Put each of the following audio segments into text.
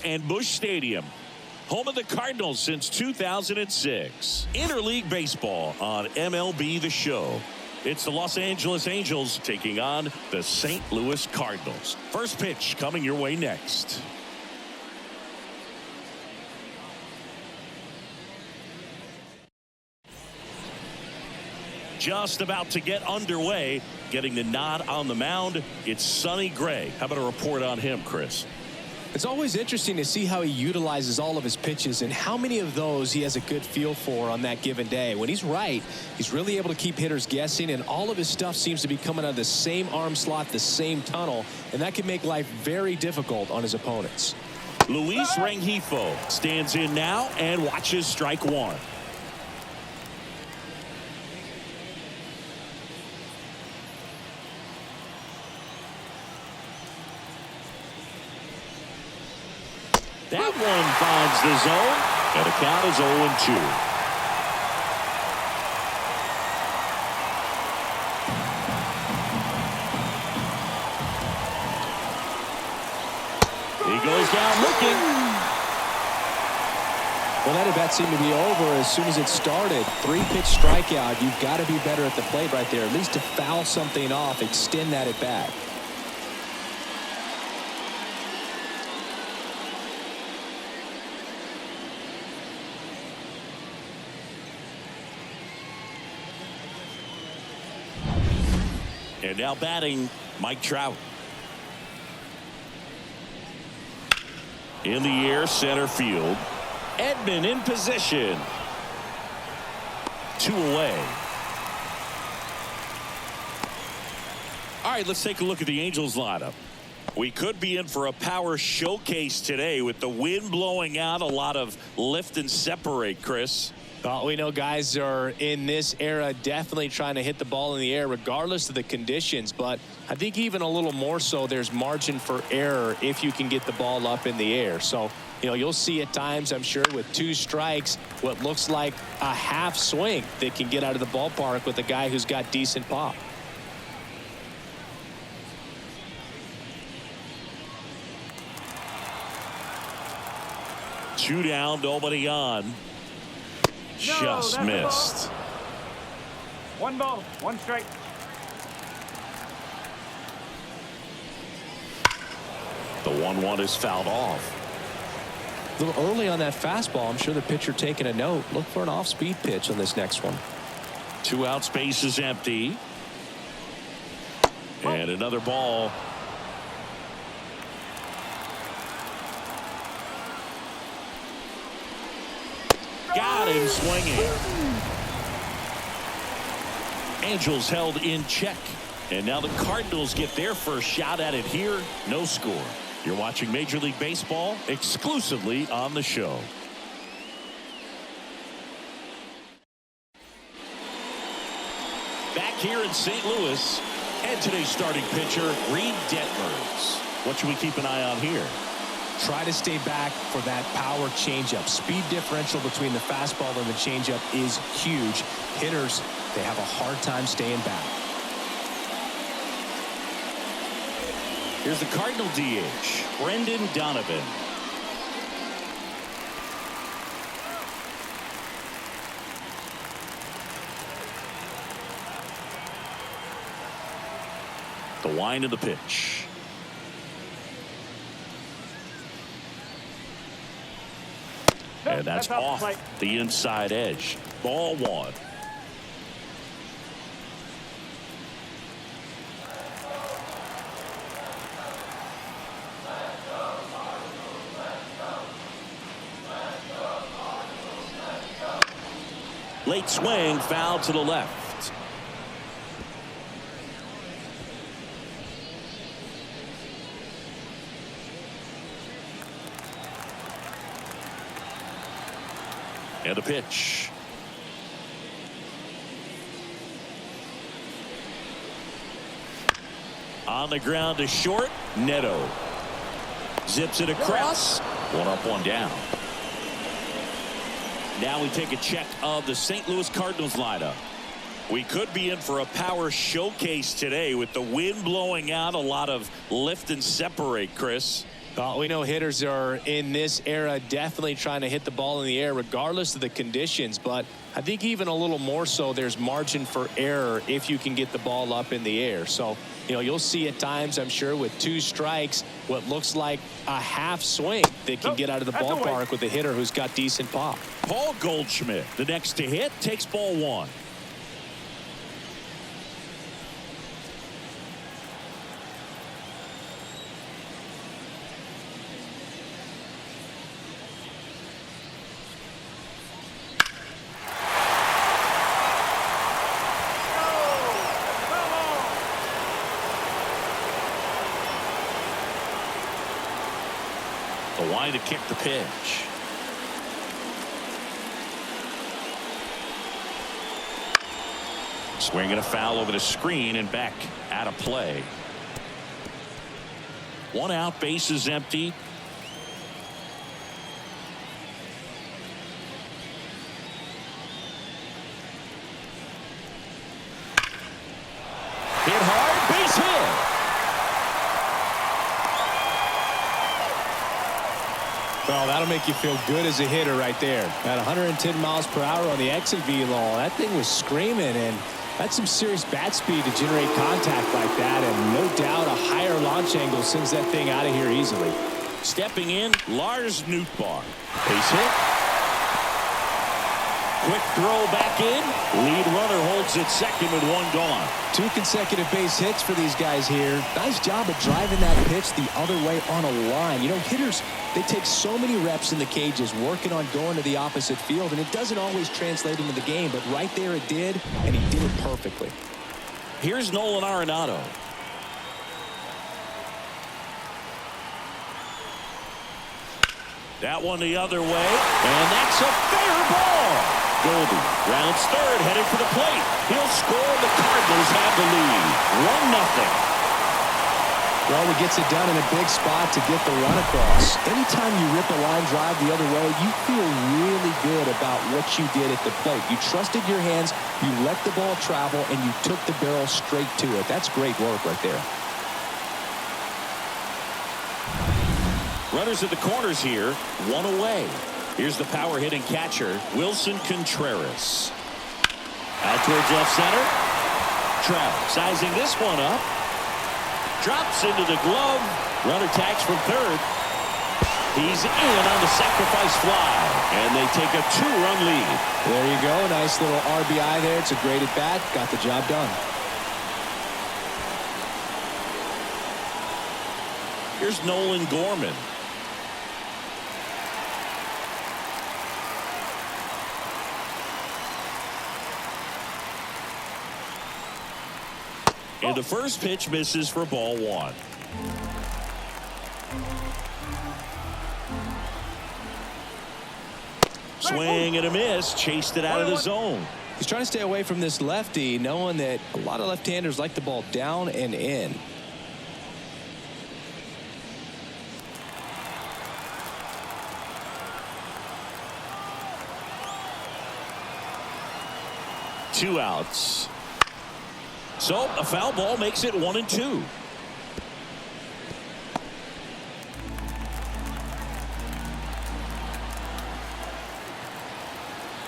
And Busch Stadium, home of the Cardinals since 2006. Interleague baseball on MLB The Show. It's the Los Angeles Angels taking on the St. Louis Cardinals. First pitch coming your way next. Just about to get underway, getting the nod on the mound. It's Sonny Gray. How about a report on him, Chris? It's always interesting to see how he utilizes all of his pitches and how many of those he has a good feel for on that given day. When he's right, he's really able to keep hitters guessing, and all of his stuff seems to be coming out of the same arm slot, the same tunnel, and that can make life very difficult on his opponents. Louis Cardinals stands in now and watches strike one. That one finds the zone, and the count is 0-2. He goes down looking. Well, that at bat seemed to be over as soon as it started. 3-pitch strikeout. You've got to be better at the plate right there, at least to foul something off, extend that at bat. And now batting, Mike Trout. In the air, center field. Edman in position. 2 away. All right, let's take a look at the Angels lineup. We could be in for a power showcase today with the wind blowing out, a lot of lift and separate, Chris. Well, we know guys are in this era definitely trying to hit the ball in the air regardless of the conditions, but I think even a little more so there's margin for error if you can get the ball up in the air. So, you know, you'll see at times, I'm sure, with 2 strikes, what looks like a half swing that can get out of the ballpark with a guy who's got decent pop. Two down, nobody on. Just missed. 1 ball, 1 strike. The 1-1 is fouled off. A little early on that fastball. I'm sure the pitcher taking a note. Look for an off-speed pitch on this next one. 2 out, space is empty. And another ball. Got him swinging. Angels held in check. And now the Cardinals get their first shot at it here. No score. You're watching Major League Baseball exclusively on the show. Back here in St. Louis. And today's starting pitcher, Reed Detmers. What should we keep an eye on here? Try to stay back for that power changeup. Speed differential between the fastball and the changeup is huge. Hitters, they have a hard time staying back. Here's the Cardinal DH, Brendan Donovan. The wind of the pitch. And that's off the inside edge. Ball 1. Late swing, foul to the left. And a pitch. On the ground to short, Neto. Zips it across. 1 up, 1 down. Now we take a check of the St. Louis Cardinals lineup. We could be in for a power showcase today with the wind blowing out, a lot of lift and separate, Chris. We know hitters are in this era definitely trying to hit the ball in the air regardless of the conditions, but I think even a little more so there's margin for error if you can get the ball up in the air. So, you'll see at times, I'm sure, with 2 strikes, what looks like a half swing that can get out of the ballpark with a hitter who's got decent pop. Paul Goldschmidt, the next to hit, takes ball 1. The line to kick the pitch. Swinging a foul over the screen and back out of play. 1 out, bases empty. Hit hard, base hit. Well, that'll make you feel good as a hitter right there. At 110 miles per hour on the exit velo, that thing was screaming, and that's some serious bat speed to generate contact like that, and no doubt a higher launch angle sends that thing out of here easily. Stepping in, Lars Nootbaar. Base hit. Quick throw back in. Lead runner holds at second with 1 gone. 2 consecutive base hits for these guys here. Nice job of driving that pitch the other way on a line. Hitters, they take so many reps in the cages working on going to the opposite field, and it doesn't always translate into the game, but right there it did, and he did it perfectly. Here's Nolan Arenado. That one the other way, and that's a fair ball. Goldie rounds third, headed for the plate. He'll score. The Cardinals have the lead. 1-0. Well, he gets it done in a big spot to get the run across. Anytime you rip a line drive the other way, you feel really good about what you did at the plate. You trusted your hands, you let the ball travel, and you took the barrel straight to it. That's great work right there. Runners at the corners here, 1 away. Here's the power hitting catcher, Wilson Contreras. Out towards left center. Trout sizing this one up. Drops into the glove. Runner tags from third. He's in on the sacrifice fly. And they take a 2-run lead. There you go. Nice little RBI there. It's a great at bat. Got the job done. Here's Nolan Gorman. And the first pitch misses for ball 1. Swing and a miss. Chased it out of the zone. He's trying to stay away from this lefty, knowing that a lot of left-handers like the ball down and in. Two outs. So a foul ball makes it 1-2.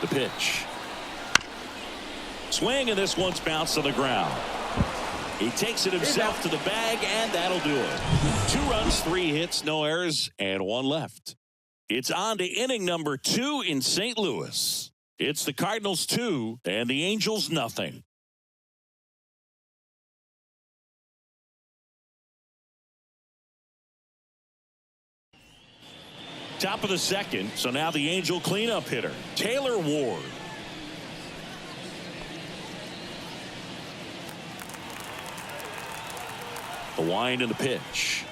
The pitch. Swing, and this one's bounced on the ground. He takes it himself to the bag, and that'll do it. 2 runs, 3 hits, no errors, and 1 left. It's on to inning number 2 in St. Louis. It's the Cardinals 2 and the Angels nothing. Top of the second, so now the Angel cleanup hitter, Taylor Ward. The wind and the pitch.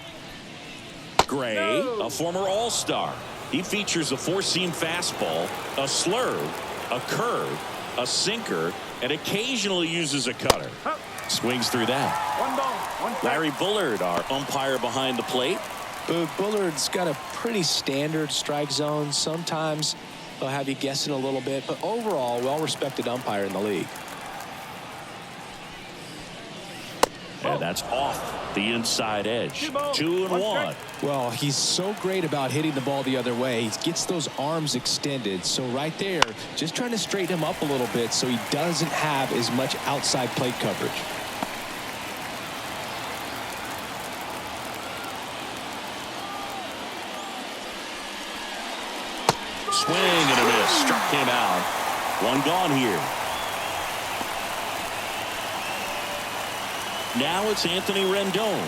Gray, a former All-Star. He features a 4-seam fastball, a slurve, a curve, a sinker, and occasionally uses a cutter. Swings through that. 1 ball, 1 strike. Larry Bullard, our umpire behind the plate. Bullard's got a pretty standard strike zone. Sometimes they'll have you guessing a little bit, but overall, well-respected umpire in the league. And And that's off the inside edge. 2-1. Well, he's so great about hitting the ball the other way. He gets those arms extended. So right there, just trying to straighten him up a little bit so he doesn't have as much outside plate coverage. Swing and a miss. Struck him out. One gone here. Now it's Anthony Rendon.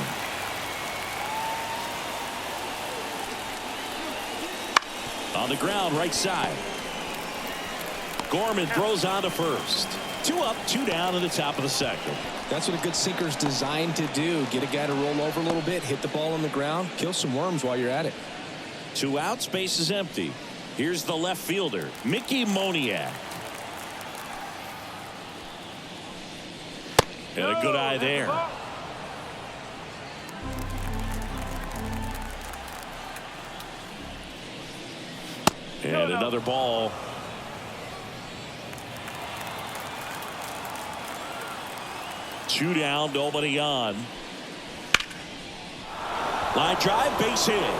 On the ground, right side. Gorman throws on to first. 2 up, 2 down in the top of the second. That's what a good sinker's designed to do. Get a guy to roll over a little bit, hit the ball on the ground, kill some worms while you're at it. 2 out, space is empty. Here's the left fielder, Mickey Moniak. And a good eye there. And another ball. Two down, nobody on. Line drive, base hit.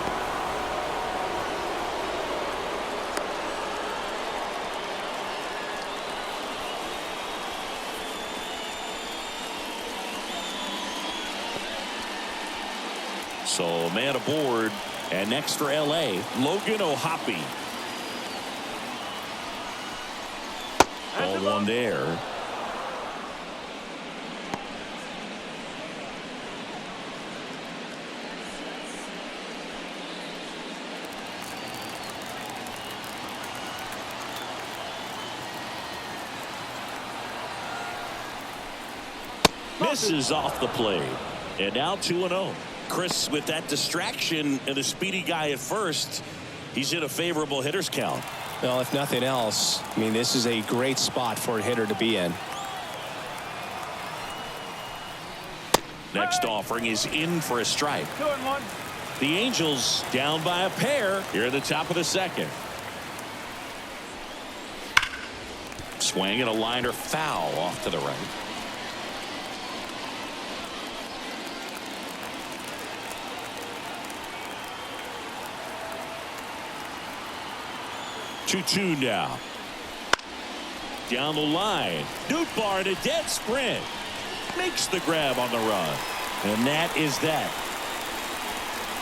So man aboard, and next for LA, Logan O'Hoppe. Ball one there. Misses off the plate. And now 2-0. Chris, with that distraction and a speedy guy at first, he's in a favorable hitter's count. Well, if nothing else, I mean, this is a great spot for a hitter to be in. Next offering is in for a strike. 2-1. The Angels down by a pair here at the top of the second. Swing and a liner foul off to the right. Two now. Down the line. Nootbaar in a dead sprint. Makes the grab on the run. And that is that.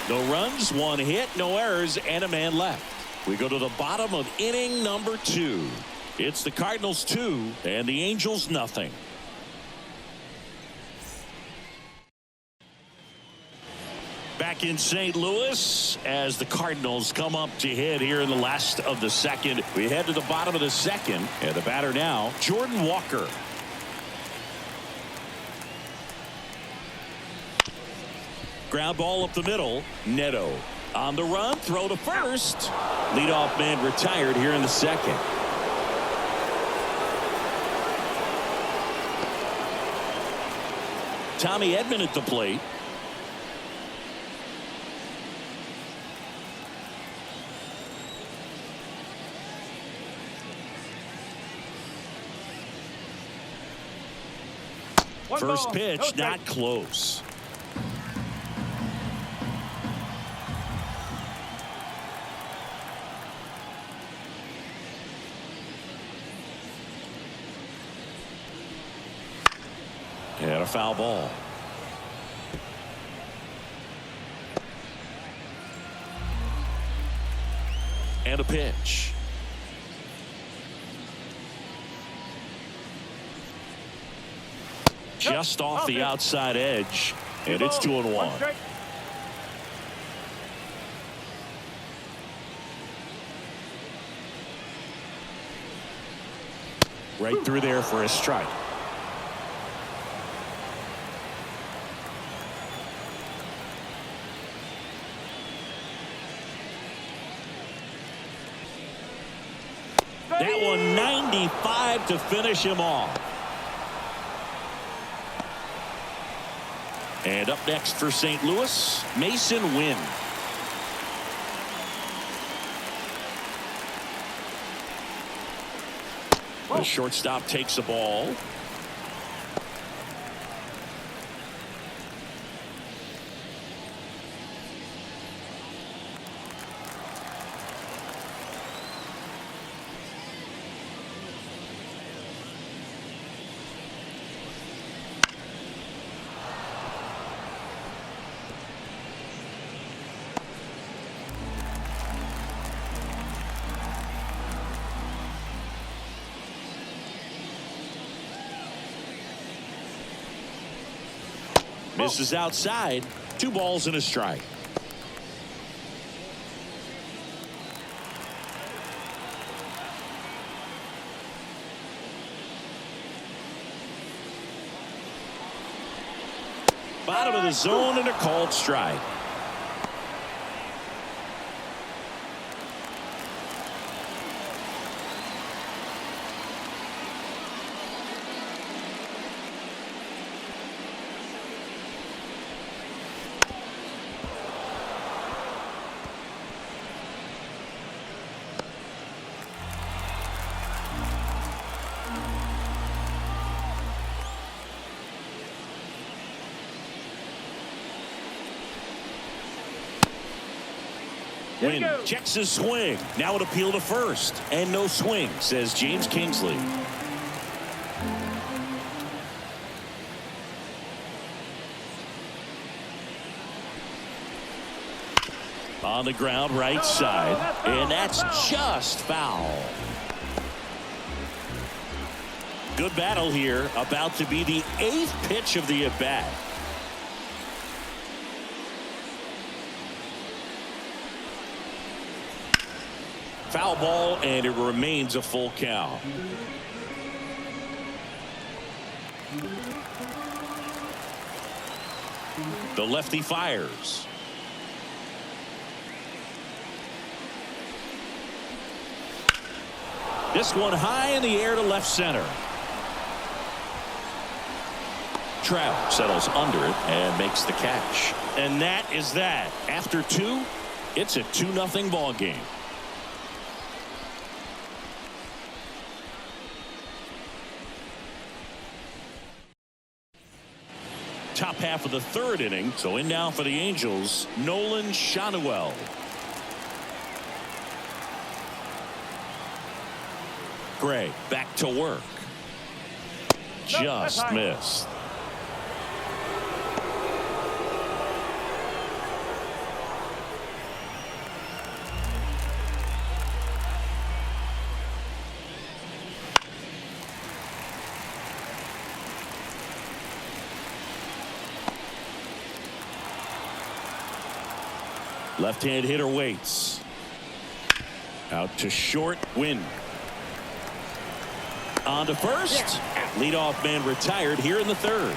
No runs, 1 hit, no errors, and a man left. We go to the bottom of inning number 2. It's the Cardinals 2 and the Angels nothing. Back in St. Louis as the Cardinals come up to hit here in the last of the second. We head to the bottom of the second, and the batter now, Jordan Walker. Ground ball up the middle. Neto on the run, throw to first. Leadoff man retired here in the second. Tommy Edman at the plate. First pitch, not close. And a foul ball. And a pitch. Just off the outside edge, and it's 2-1. Right through there for a strike. That one 95 to finish him off. And up next for St. Louis, Mason Wynn. The shortstop takes the ball. Misses outside. 2 balls and a strike. Bottom of the zone and a called strike. Wynn checks his swing. Now an appeal to first. And no swing, says James Kingsley. On the ground, right side. And that's just foul. Good battle here. About to be the 8th pitch of the at-bat. Foul ball, and it remains a full count. The lefty fires. This one high in the air to left center. Trout settles under it and makes the catch. And that is that. After 2, it's a 2-0 ball game. Top half of the 3rd inning. So in now for the Angels, Nolan Schanuel. Gray back to work. Just missed. Left-hand hitter waits. Out to short. Wynn. On to first. Leadoff man retired here in the 3rd.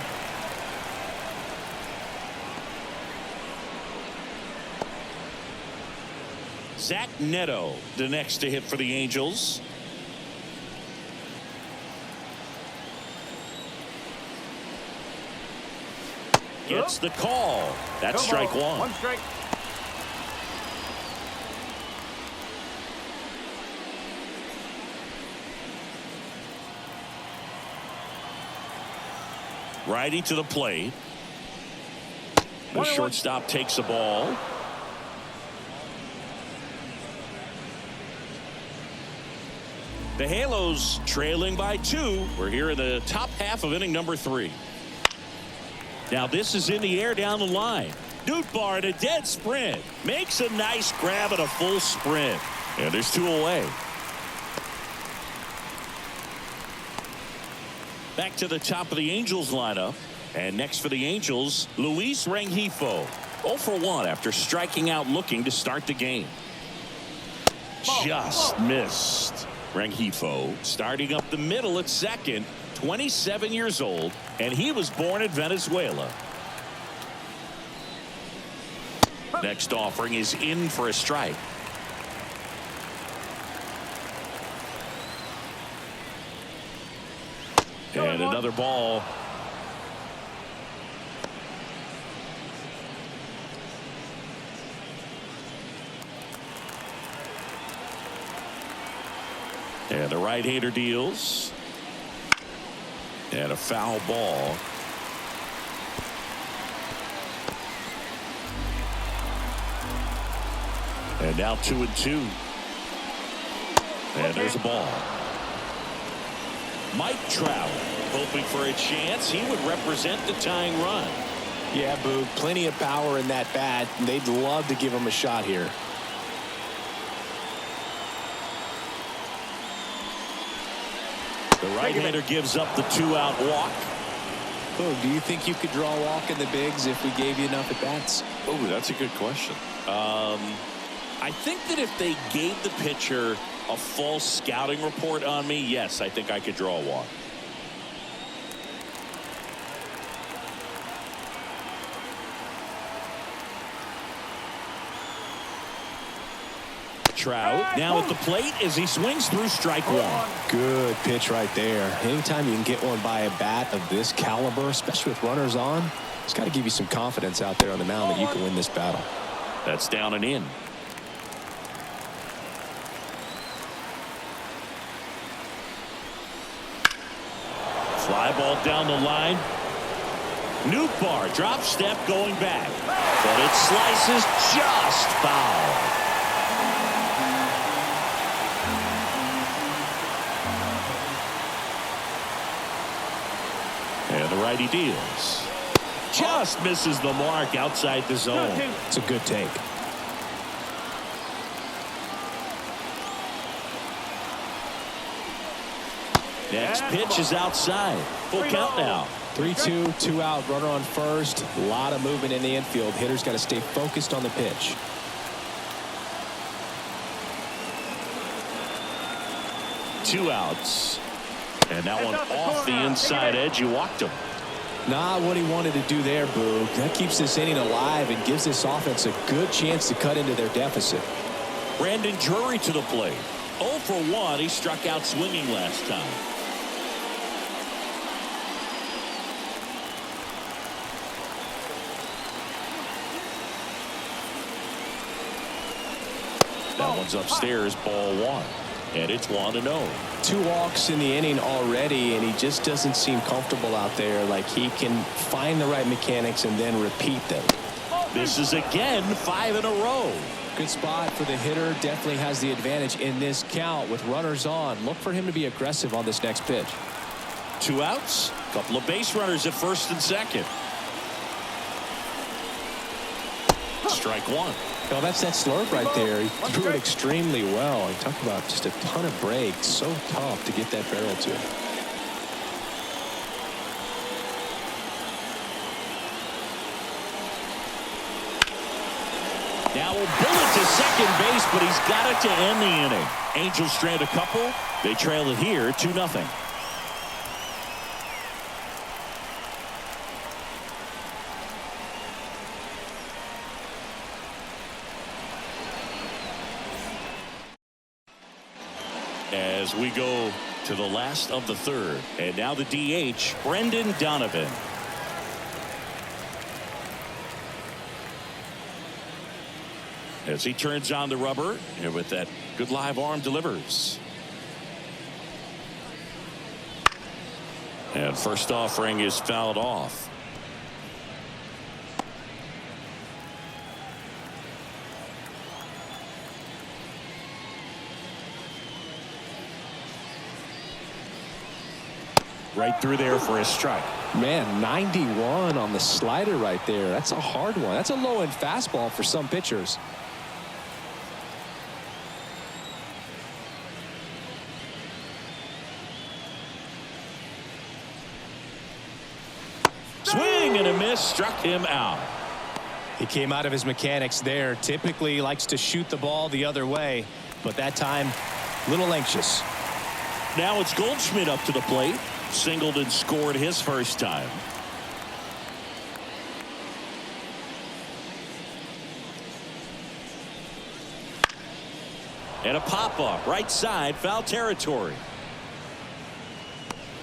Zach Neto, the next to hit for the Angels. Gets the call. That's strike 1. 1 strike. Righty to the plate. The shortstop takes the ball. The Halos trailing by 2. We're here in the top half of inning number 3. Now this is in the air down the line. Nootbaar in a dead sprint. Makes a nice grab at a full sprint. And there's 2 away. Back to the top of the Angels lineup. And next for the Angels, Luis Rengifo. 0 for 1 after striking out looking to start the game. Just missed. Rengifo starting up the middle at second. 27 years old. And he was born in Venezuela. Next offering is in for a strike. And another ball. And the right-hander deals. And a foul ball. And now 2-2. And there's a ball. Mike Trout hoping for a chance. He would represent the tying run. Yeah, Boog, plenty of power in that bat. They'd love to give him a shot here. The right-hander gives up the 2-out walk. Oh, do you think you could draw a walk in the bigs if we gave you enough at-bats? Oh, that's a good question. I think that if they gave the pitcher a full scouting report on me, yes, I think I could draw a walk. Trout now at the plate as he swings through strike one. Good pitch right there. Anytime you can get one by a bat of this caliber, especially with runners on, it's got to give you some confidence out there on the mound that you can win this battle. That's down and in. Fly ball down the line. Nootbaar drop step going back, but it slices just foul. And the righty deals. Just misses the mark outside the zone. It's a good take. Next pitch is outside. Full count now. 3-2, 2 out, runner on first. A lot of movement in the infield. Hitter's got to stay focused on the pitch. Two outs. And that one off the inside edge. You walked him. Not what he wanted to do there, Boo. That keeps this inning alive and gives this offense a good chance to cut into their deficit. Brandon Drury to the plate. 0 for 1. He struck out swinging last time. That one's upstairs, ball one. And it's 1-0. 2 walks in the inning already, and he just doesn't seem comfortable out there. Like he can find the right mechanics and then repeat them. This is again 5 in a row. Good spot for the hitter. Definitely has the advantage in this count with runners on. Look for him to be aggressive on this next pitch. 2 outs. Couple of base runners at first and second. Strike one. Well, that's that slurve right there. He threw it extremely well. He talked about just a ton of breaks. So tough to get that barrel to. Now a bullet to second base, but he's got it to end the inning. Angels strand a couple. They trail it here 2-0. As we go to the last of the third, and now the DH, Brendan Donovan. As he turns on the rubber, and with that good live arm delivers. And first offering is fouled off. Right through there for a strike. Man, 91 on the slider right there. That's a hard one. That's a low-end fastball for some pitchers. Swing and a miss, struck him out. He came out of his mechanics there. Typically likes to shoot the ball the other way, but that time, a little anxious. Now it's Goldschmidt up to the plate. Singled and scored his first time. And a pop-up right side, foul territory.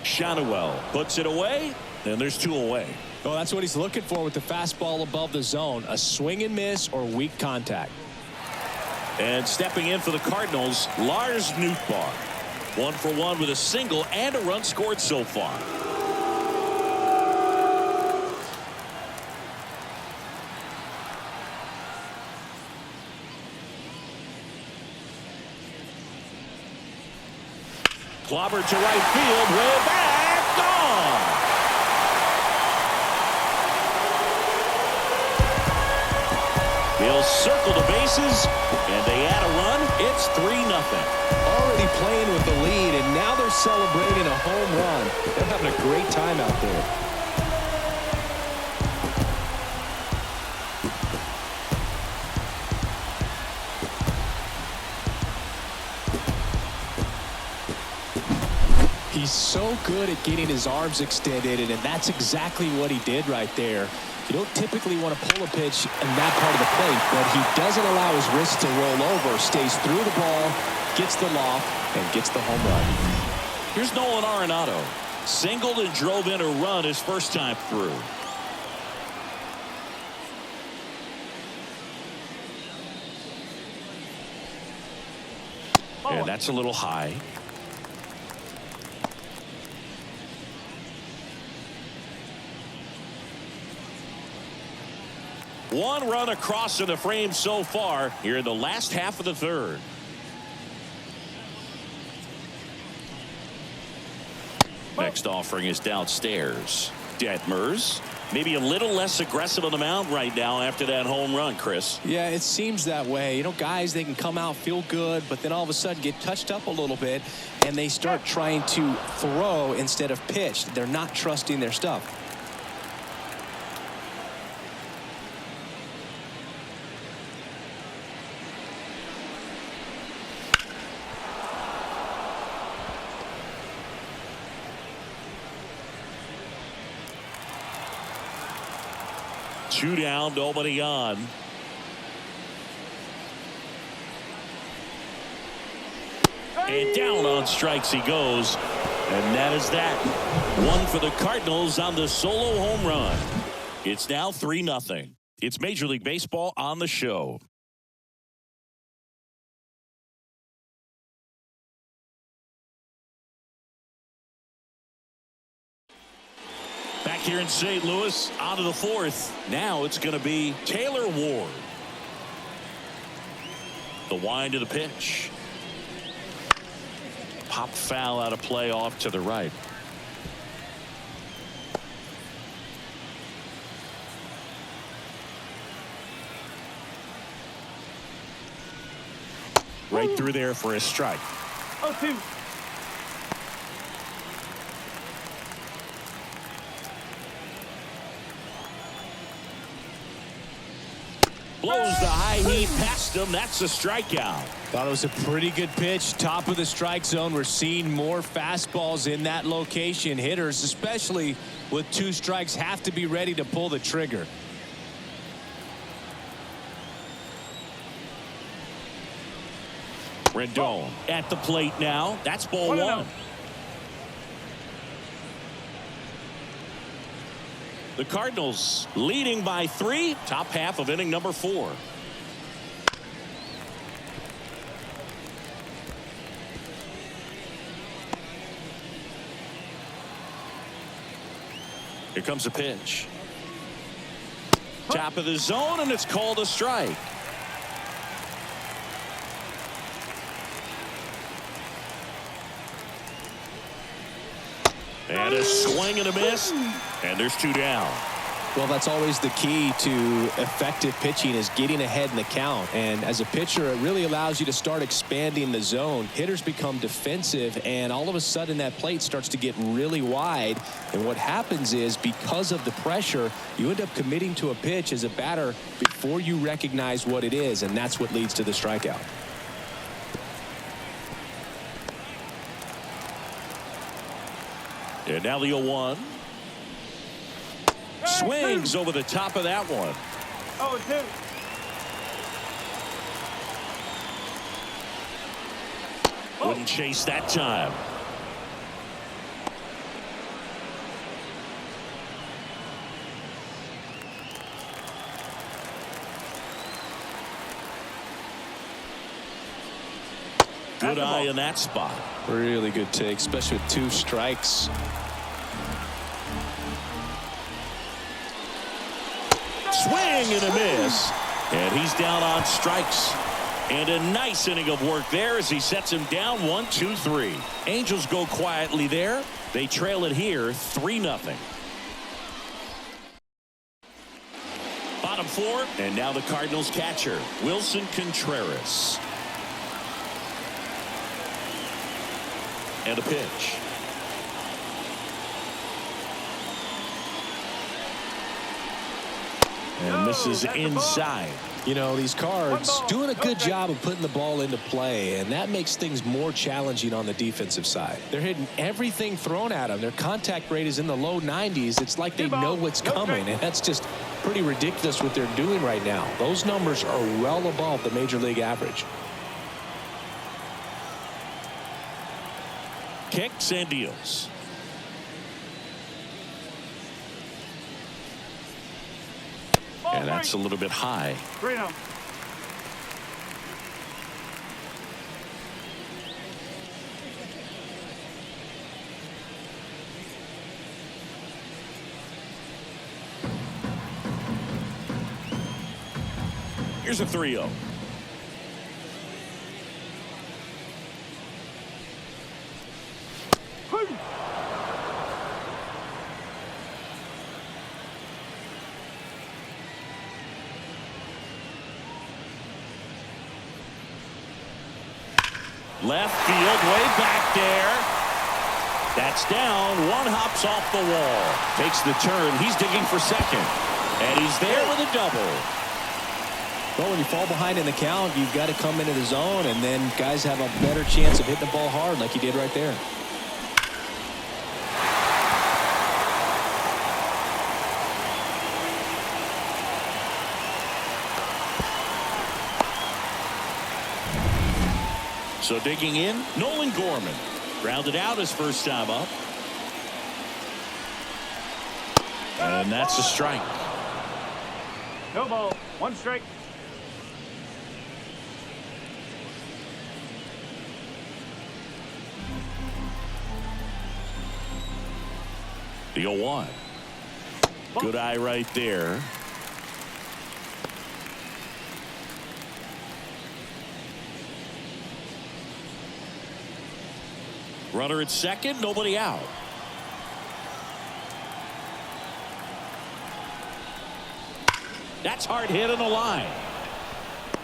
Shanuel puts it away, and there's 2 away. Well, that's what he's looking for with the fastball above the zone. A swing and miss or weak contact. And stepping in for the Cardinals, Lars Nootbaar. 1 for 1 with a single and a run scored so far. Clobber to right field, way back, gone. They'll circle the bases, and they add a run. It's 3-0. Already playing with the lead, and now they're celebrating a home run. They're having a great time out there. He's so good at getting his arms extended, and that's exactly what he did right there. You don't typically want to pull a pitch in that part of the plate, but he doesn't allow his wrist to roll over, stays through the ball, gets the loft, and gets the home run. Here's Nolan Arenado. Singled and drove in a run his first time through. And that's a little high. One run across in the frame so far here in the last half of the third. Next offering is downstairs. Detmers maybe a little less aggressive on the mound right now after that home run, Chris. Yeah, it seems that way. You know, guys, they can come out, feel good, but then all of a sudden get touched up a little bit, and they start trying to throw instead of pitch. They're not trusting their stuff. Two down, nobody on. And down on strikes he goes. And that is that. One for the Cardinals on the solo home run. It's now 3-0. It's Major League Baseball on the show. Back here in St. Louis, out of the fourth. Now it's going to be Taylor Ward. The wind of the pitch. Pop foul out of play off to the right. Right through there for a strike. 0-2. Blows the high heat past him. That's a strikeout. Thought it was a pretty good pitch. Top of the strike zone. We're seeing more fastballs in that location. Hitters, especially with 2 strikes, have to be ready to pull the trigger. Rendon at the plate now. That's ball 1. The Cardinals leading by 3. Top half of inning number 4. Here comes a pitch. Top of the zone, and it's called a strike. And a swing and a miss. And there's 2 down. Well, that's always the key to effective pitching, is getting ahead in the count. And as a pitcher, it really allows you to start expanding the zone. Hitters become defensive, and all of a sudden that plate starts to get really wide. And what happens is, because of the pressure, you end up committing to a pitch as a batter before you recognize what it is, and that's what leads to the strikeout. And now the 0-1. Swings over the top of that one. 0-2. Wouldn't chase that time. Good eye in that spot. Really good take, especially with 2 strikes. Swing and a miss. And he's down on strikes. And a nice inning of work there as he sets him down 1-2-3. Angels go quietly there. They trail it here 3-0. Bottom 4. And now the Cardinals catcher, Wilson Contreras. And a pitch. And misses inside. You know, these cards doing a good job of putting the ball into play, and that makes things more challenging on the defensive side. They're hitting everything thrown at them. Their contact rate is in the low 90s. It's like they know what's coming, and that's just pretty ridiculous what they're doing right now. Those numbers are well above the major league average. Kicks and deals. And that's a little bit high. 3-0. Here's a 3-0. Left field, way back there. That's down. One hops off the wall. Takes the turn. He's digging for second. And he's there with a double. Well, when you fall behind in the count, you've got to come into the zone, and then guys have a better chance of hitting the ball hard like he did right there. So digging in, Nolan Gorman. Grounded out his first time up. And that's a strike. No ball. 1 strike. The 0-1. Good eye right there. Runner at second, nobody out. That's hard hit on the line.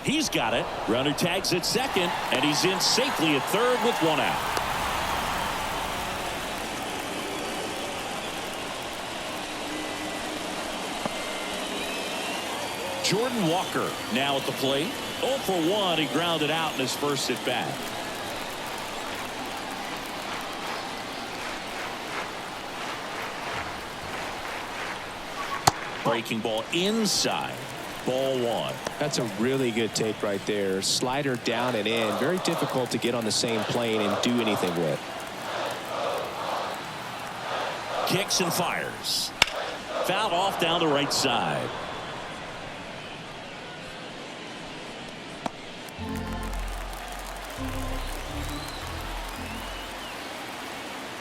He's got it. Runner tags at second, and he's in safely at third with 1 out. Jordan Walker now at the plate. 0 for 1. He grounded out in his first at bat. Breaking ball inside. Ball 1. That's a really good take right there. Slider down and in. Very difficult to get on the same plane and do anything with. Kicks and fires. Fouled off down the right side.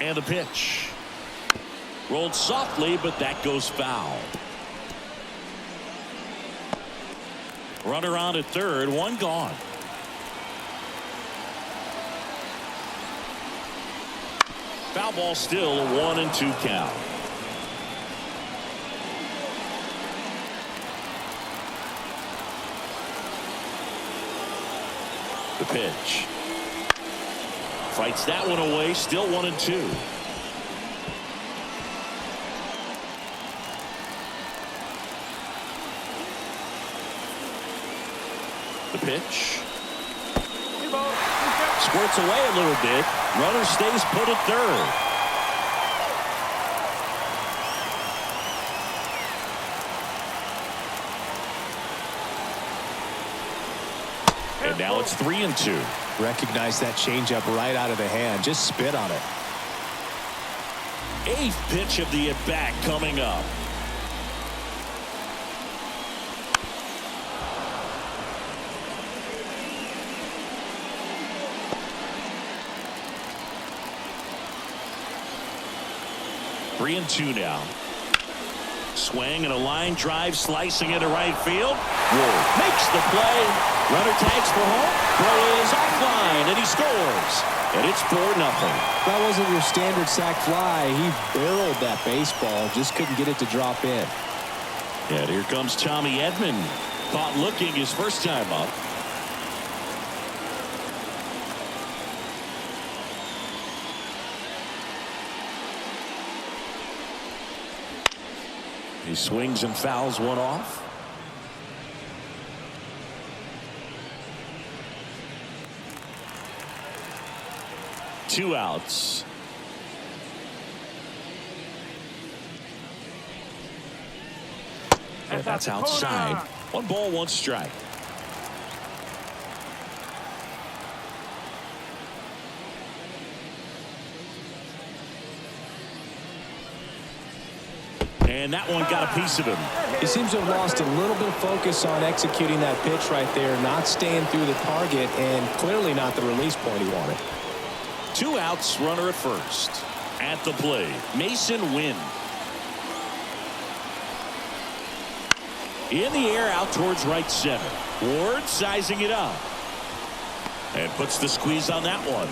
And the pitch. Rolled softly, but that goes foul. Runner on at third, 1 gone. Foul ball still, a 1-2 count. The pitch. Fights that one away, still 1-2. The pitch. Squirts away a little bit. Runner stays put at third. And now it's 3-2. Recognize that changeup right out of the hand. Just spit on it. 8th pitch of the at-bat coming up. Three and 2 now. Swing and a line drive slicing into right field. Whoa. Makes the play. Runner tags for home. Throw is offline and he scores. And it's 4-0. That wasn't your standard sac fly. He barreled that baseball. Just couldn't get it to drop in. And here comes Tommy Edman. Caught looking his first time up. He swings and fouls one off. 2 outs. And that's outside. 1 ball, 1 strike. And that one got a piece of him. He seems to have lost a little bit of focus on executing that pitch right there, not staying through the target, and clearly not the release point he wanted. 2 outs, runner at first. At the plate, Mason Wynn. In the air, out towards right center. Ward sizing it up. And puts the squeeze on that one.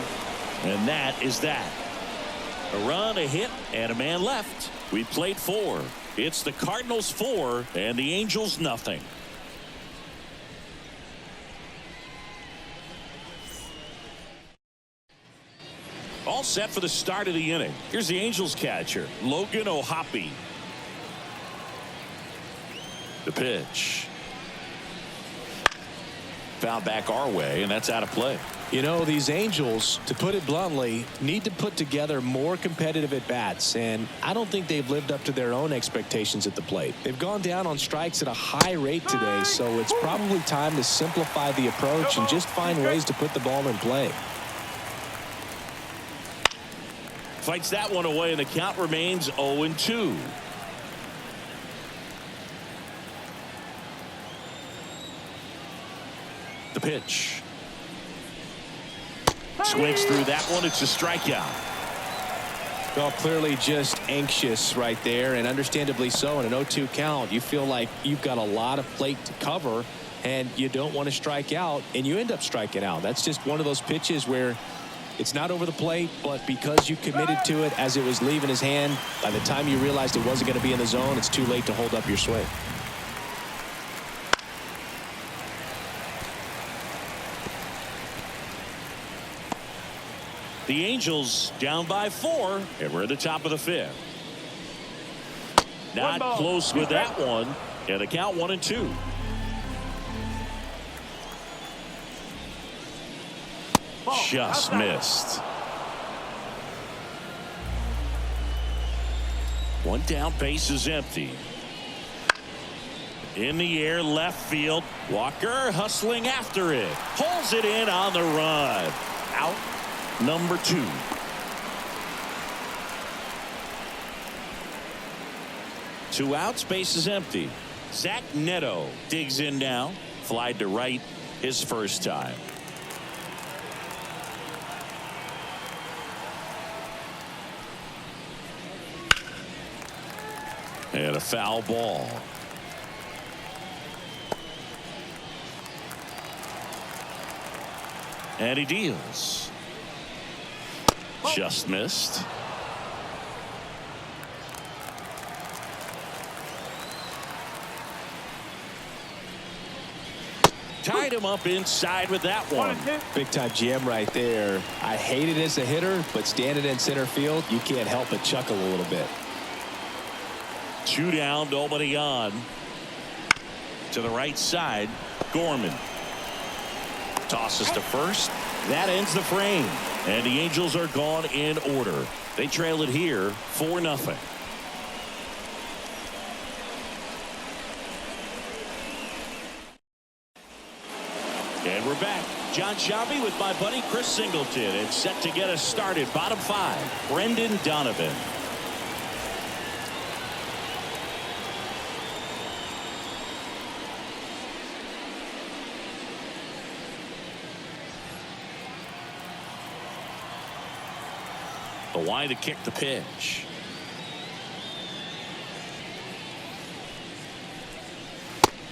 And that is that. A run, a hit, and a man left. We played 4. It's the Cardinals 4 and the Angels nothing. All set for the start of the inning. Here's the Angels catcher, Logan O'Hoppe. The pitch. Foul back our way, and that's out of play. You know, these Angels, to put it bluntly, need to put together more competitive at-bats, and I don't think they've lived up to their own expectations at the plate. They've gone down on strikes at a high rate today, so it's probably time to simplify the approach and just find ways to put the ball in play. Fights that one away, and the count remains 0-2. The pitch. Swings through that one. It's a strikeout. Well, clearly just anxious right there, and understandably so. In an 0-2 count, you feel like you've got a lot of plate to cover, and you don't want to strike out, and you end up striking out. That's just one of those pitches where it's not over the plate, but because you committed to it as it was leaving his hand, by the time you realized it wasn't going to be in the zone, it's too late to hold up your swing. The Angels down by 4, and we're at the top of the 5th. Not close with that one, and the count 1-2. Just missed. 1 down, base is empty. In the air, left field. Walker hustling after it. Pulls it in on the run. Out number 2. Two outs, base is empty. Zach Neto digs in now. Fly to right his first time. And a foul ball. And he deals. Just missed. Tied him up inside with that one. Big time jam right there. I hate it as a hitter, but standing in center field, you can't help but chuckle a little bit. 2 down, nobody on. To the right side, Gorman. Tosses to first. That ends the frame. And the Angels are gone in order. They trail it here 4-0. And we're back. John Shabby with my buddy Chris Singleton. It's set to get us started. Bottom 5, Brendan Donovan. The line to kick the pitch.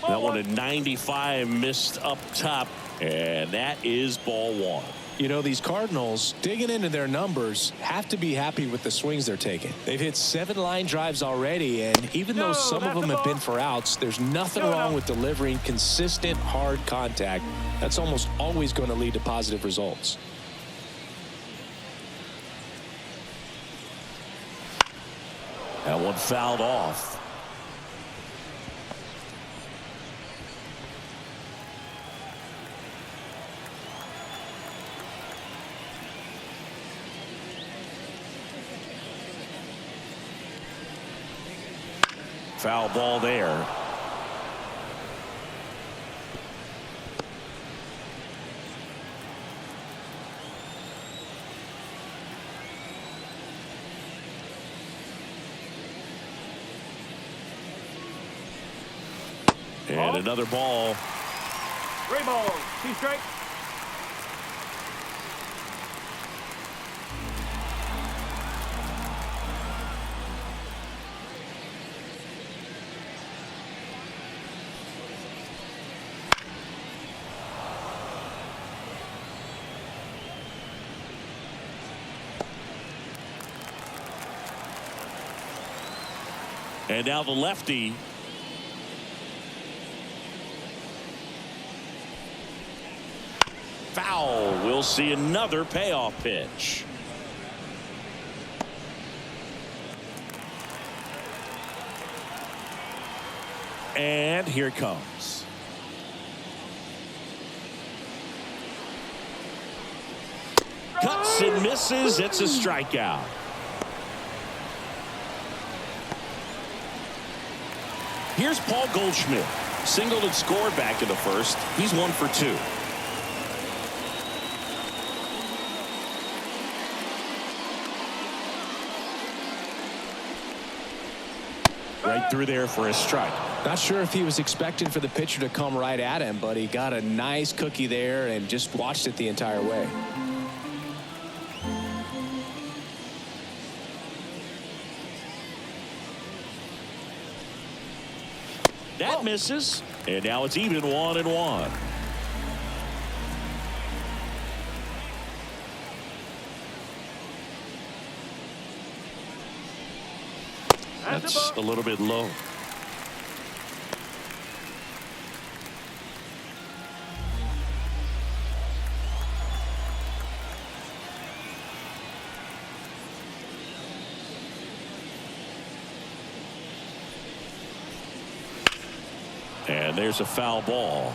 That one at 95, missed up top, and that is ball 1. You know, these Cardinals, digging into their numbers, have to be happy with the swings they're taking. They've hit 7 line drives already, and even though some of them have been for outs, there's nothing wrong with delivering consistent, hard contact. That's almost always going to lead to positive results. That one fouled off. Foul ball there. And another ball. 3 balls, 2 strikes. And now the lefty. Foul. We'll see another payoff pitch. And here it comes. Cuts and misses. It's a strikeout. Here's Paul Goldschmidt. Singled and scored back in the first. He's 1 for 2. Right through there for a strike. Not sure if he was expecting for the pitcher to come right at him, but he got a nice cookie there and just watched it the entire way. That misses, and now it's even 1-1. That's a little bit low. And there's a foul ball.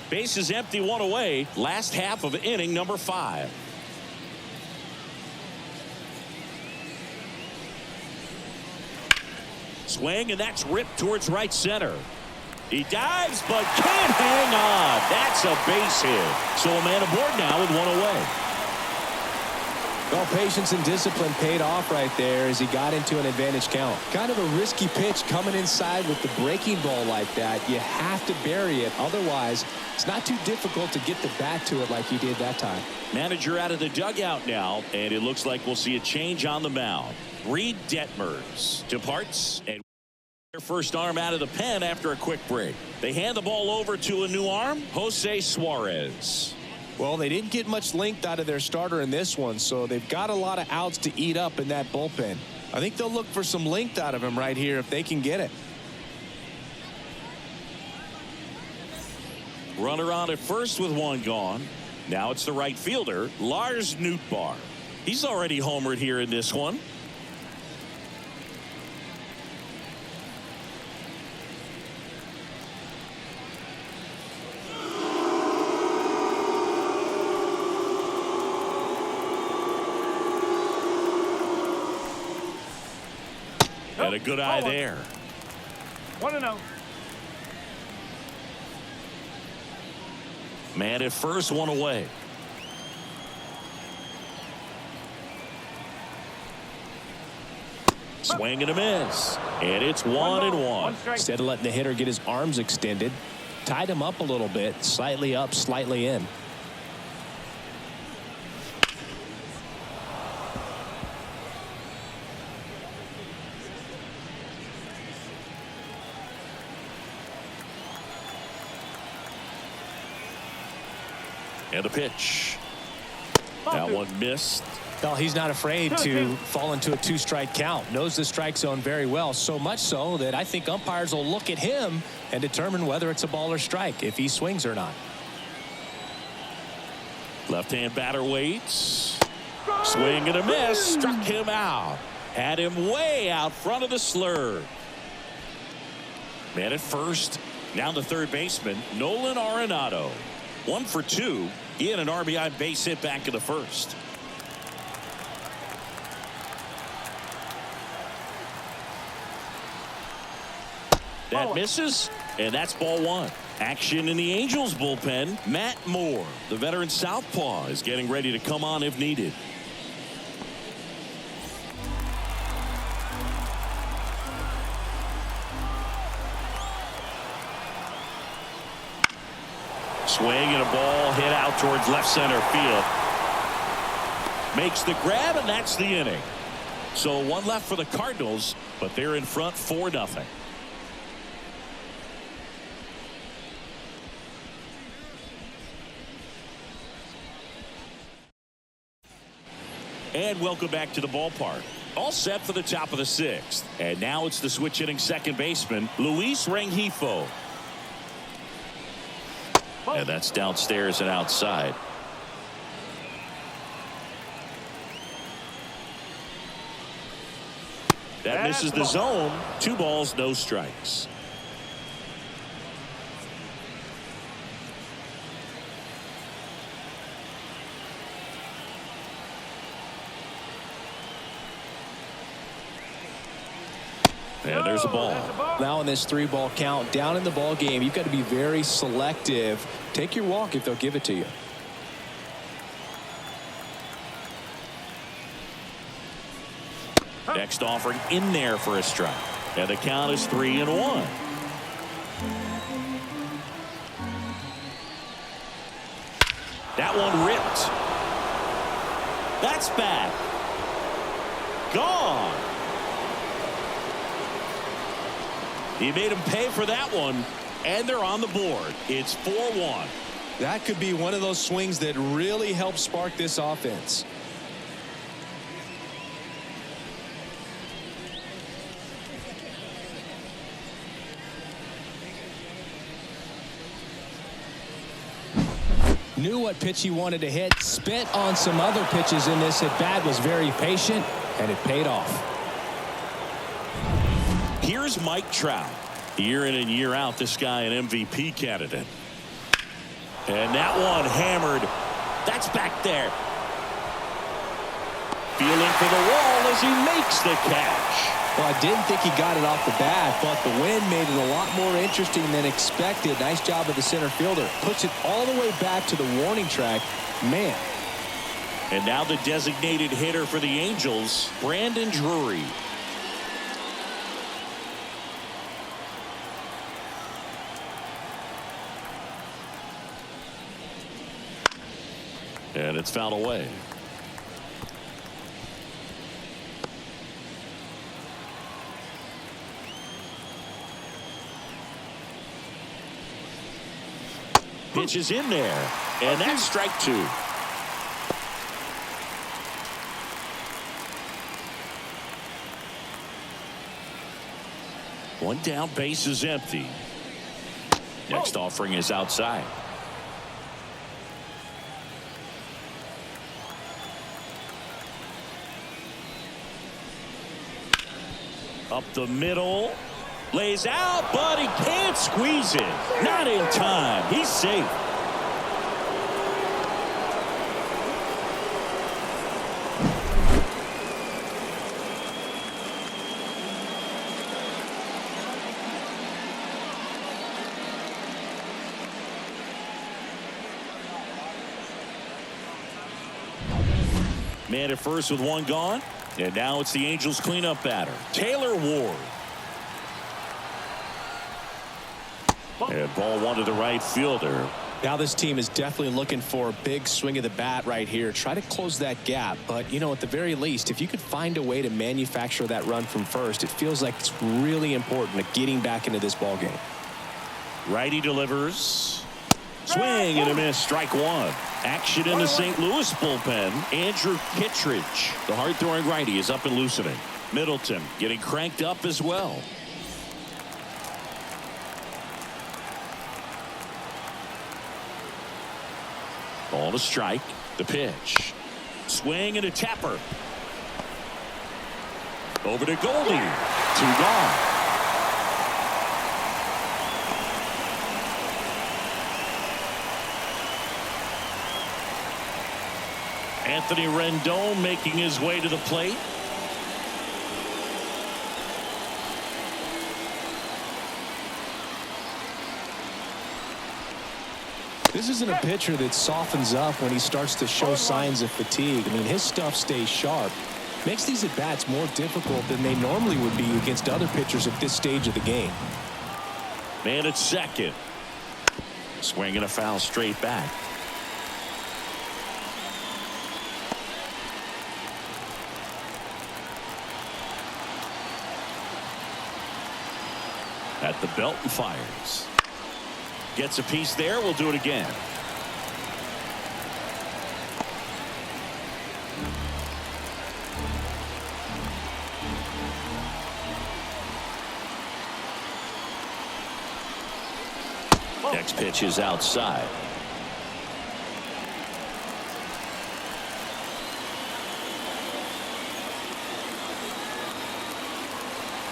Base is empty, 1 away. Last half of inning number 5. Swing, and that's ripped towards right center. He dives, but can't hang on. That's a base hit. So a man aboard now with 1 away. Well, patience and discipline paid off right there as he got into an advantage count. Kind of a risky pitch coming inside with the breaking ball like that. You have to bury it. Otherwise, it's not too difficult to get the bat to it like he did that time. Manager out of the dugout now, and it looks like we'll see a change on the mound. Reed Detmers departs, and their first arm out of the pen after a quick break. They hand the ball over to a new arm, Jose Suarez. Well, they didn't get much length out of their starter in this one, so they've got a lot of outs to eat up in that bullpen. I think they'll look for some length out of him right here if they can get it. Runner on at first with 1 gone. Now it's the right fielder, Lars Nootbaar. He's already homered here in this one. And a good eye there. 1-0. Man at first, 1 away. Swing and a miss. And it's 1-1. Instead of letting the hitter get his arms extended, tied him up a little bit, slightly up, slightly in. And a pitch. That one missed. Well, he's not afraid to fall into a 2-strike count. Knows the strike zone very well. So much so that I think umpires will look at him and determine whether it's a ball or strike, if he swings or not. Left-hand batter waits. Swing and a miss. Struck him out. Had him way out front of the slurve. Man at first. Now the third baseman, Nolan Arenado. 1 for 2. He had an RBI base hit back in the first. That misses, and that's ball one. Action in the Angels bullpen. Matt Moore, the veteran southpaw, is getting ready to come on if needed. Swing and a ball hit out towards left center field. Makes the grab, and that's the inning. So one left for the Cardinals, but they're in front 4-0. And welcome back to the ballpark. All set for the top of the 6th. And now it's the switch hitting second baseman, Louis Cardinals. And that's downstairs and outside. That misses the zone. 2 balls, no strikes. And there's a ball. Now in this 3-ball count, down in the ball game, you've got to be very selective. Take your walk if they'll give it to you. Next offering in there for a strike. And the count is 3-1. That one ripped. That's back. Gone. He made him pay for that one, and they're on the board. It's 4-1. That could be one of those swings that really helps spark this offense. Knew what pitch he wanted to hit, spent on some other pitches in this at bat, was very patient, and it paid off. Here's Mike Trout. Year in and year out, this guy an MVP candidate. And that one hammered. That's back there. Feeling for the wall as he makes the catch. Well, I didn't think he got it off the bat, but the wind made it a lot more interesting than expected. Nice job of the center fielder. Puts it all the way back to the warning track. Man. And now the designated hitter for the Angels, Brandon Drury. And it's fouled away. Pitch is in there, and that's strike 2. One down, base is empty. Next offering is outside. Up the middle. Lays out, but he can't squeeze it. Not in time. He's safe. Man at first with one gone. And now it's the Angels cleanup batter, Taylor Ward. And ball one to the right fielder. Now this team is definitely looking for a big swing of the bat right here. Try to close that gap. But, you know, at the very least, if you could find a way to manufacture that run from first, it feels like it's really important to getting back into this ball game. Righty delivers. Swing and a miss. Strike 1. Action in the St. Louis bullpen. Andrew Kittredge, the hard-throwing righty, is up and loosening. Middleton getting cranked up as well. Ball to strike. The pitch. Swing and a tapper. Over to Goldie. 2 gone. Anthony Rendon making his way to the plate. This isn't a pitcher that softens up when he starts to show signs of fatigue. I mean, his stuff stays sharp. Makes these at-bats more difficult than they normally would be against other pitchers at this stage of the game. Man at second. Swinging a foul straight back. At the belt and fires. Gets a piece there. We'll do it again. Next pitch is outside.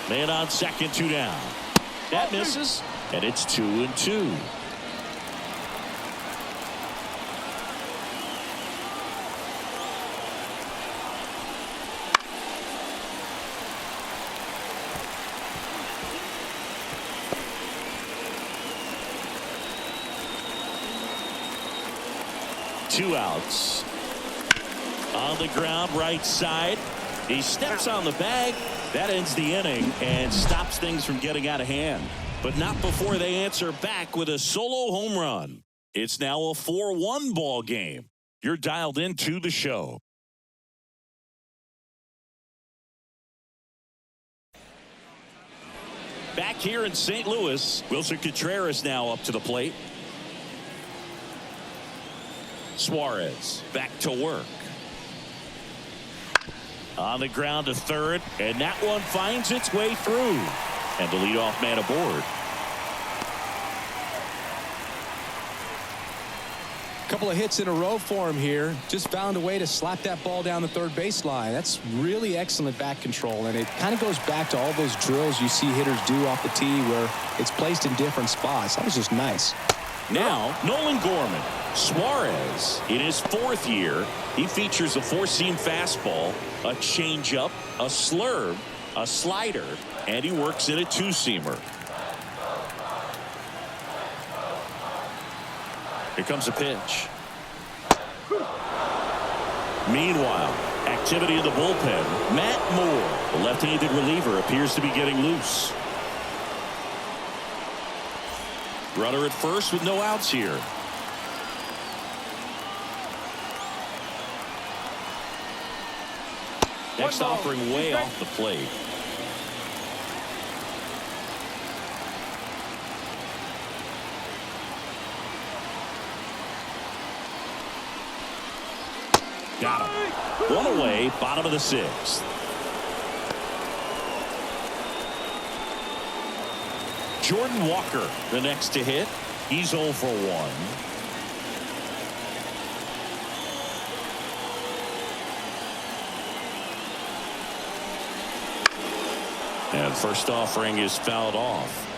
Man on second, 2 down. That misses, and it's 2-2. Two outs. On the ground, right side. He steps on the bag. That ends the inning and stops things from getting out of hand. But not before they answer back with a solo home run. It's now a 4-1 ball game. You're dialed into the show. Back here in St. Louis, Wilson Contreras now up to the plate. Suarez back to work. On the ground to third, and that one finds its way through. And the leadoff man aboard. Couple of hits in a row for him here. Just found a way to slap that ball down the third baseline. That's really excellent bat control, and it kind of goes back to all those drills you see hitters do off the tee where it's placed in different spots. That was just nice. Now, Nolan Gorman. Suarez, in his 4th year, he features a 4-seam fastball, a changeup, a slurve, a slider, and he works in a 2-seamer. Here comes a pitch. Meanwhile, activity in the bullpen. Matt Moore, the left-handed reliever, appears to be getting loose. Runner at first with no outs here. Next offering way off the plate. Got him. One away, bottom of the 6th. Jordan Walker, the next to hit. He's 0 for 1. And first offering is fouled off.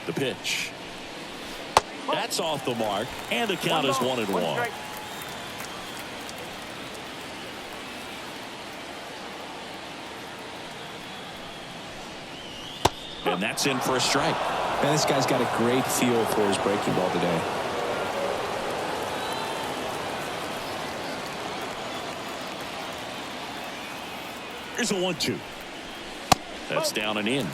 The pitch. That's off the mark, and the count is 1-1. And that's in for a strike. Man, this guy's got a great feel for his breaking ball today. Here's a 1-2. That's down and in.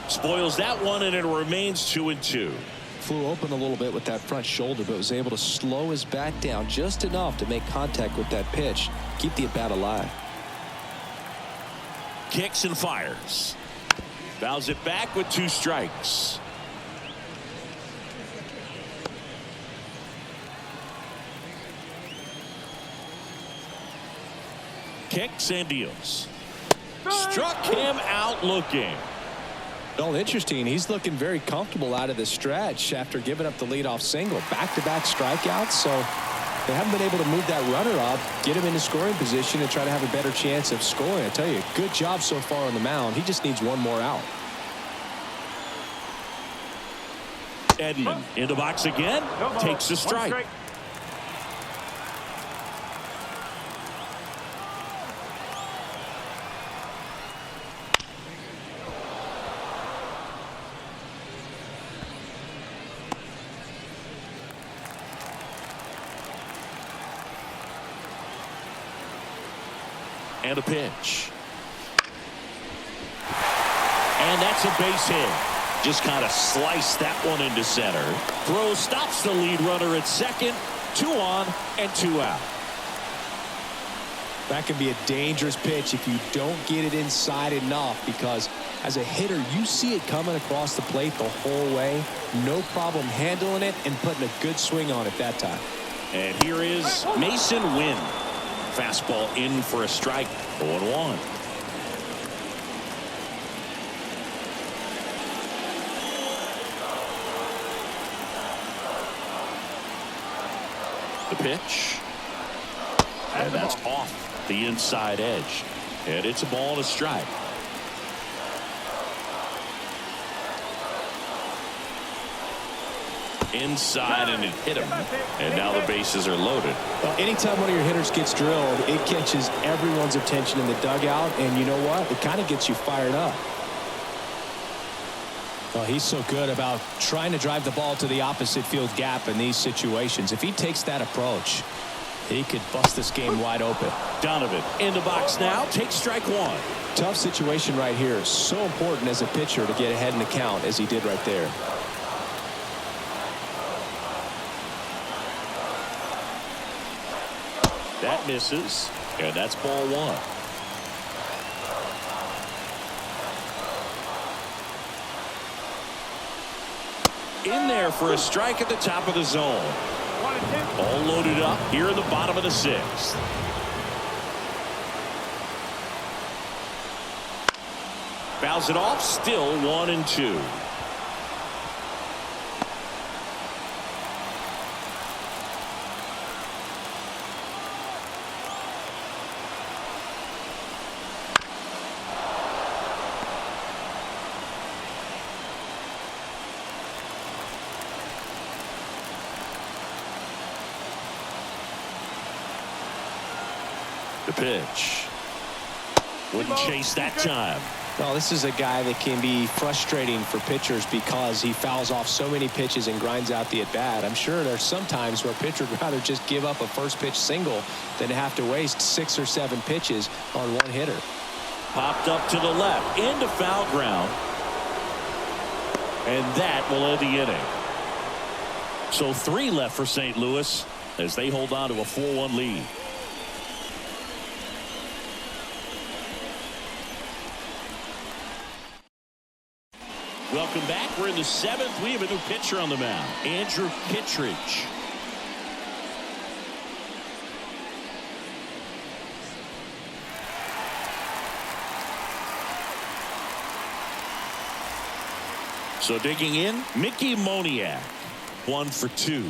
Spoils that one, and it remains 2-2. Flew open a little bit with that front shoulder, but was able to slow his bat down just enough to make contact with that pitch, keep the at-bat alive. Kicks and fires. Fouls it back with 2 strikes. Kicks and deals. Struck him out looking. Well, interesting. He's looking very comfortable out of the stretch after giving up the leadoff single. Back-to-back strikeouts, so they haven't been able to move that runner up, get him into scoring position, and try to have a better chance of scoring. I tell you, good job so far on the mound. He just needs one more out. Edman in the box again. No ball. Takes a One strike. And a pitch. And that's a base hit. Just kind of sliced that one into center. Throw stops the lead runner at second. 2 on and 2 out. That can be a dangerous pitch if you don't get it inside enough, because as a hitter, you see it coming across the plate the whole way. No problem handling it and putting a good swing on it that time. And here is Mason Wynn. Fastball in for a strike. 0-1. The pitch. And that's off the inside edge. And it's a ball and a strike. Inside, and it hit him. And now the bases are loaded. Well, anytime one of your hitters gets drilled, it catches everyone's attention in the dugout. And you know what? It kind of gets you fired up. Well, he's so good about trying to drive the ball to the opposite field gap in these situations. If he takes that approach, he could bust this game wide open. Donovan in the box now. Takes strike 1. Tough situation right here. So important as a pitcher to get ahead in the count as he did right there. That misses, and that's ball 1. In there for a strike at the top of the zone. 1 and 2. All loaded up here in the bottom of the 6th. Fouls it off, still 1 and 2. The pitch. Wouldn't chase that time. Well, this is a guy that can be frustrating for pitchers because he fouls off so many pitches and grinds out the at-bat. I'm sure there's some times where a pitcher would rather just give up a first pitch single than have to waste 6 or 7 pitches on one hitter. Popped up to the left into foul ground. And that will end the inning. So 3 left for St. Louis as they hold on to a 4-1 lead. Welcome back. We're in the 7th. We have a new pitcher on the mound, Andrew Kittredge. So digging in, Mickey Moniak, 1 for 2.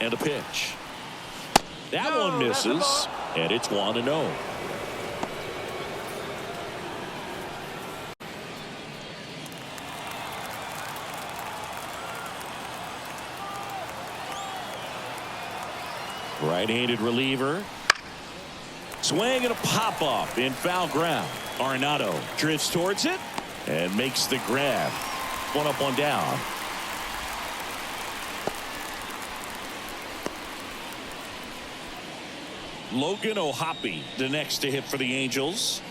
And a pitch. That one misses, and it's 1-0. Right-handed reliever. Swing and a pop-up in foul ground. Arenado drifts towards it and makes the grab. 1 up, 1 down. Logan O'Hoppe, the next to hit for the Angels.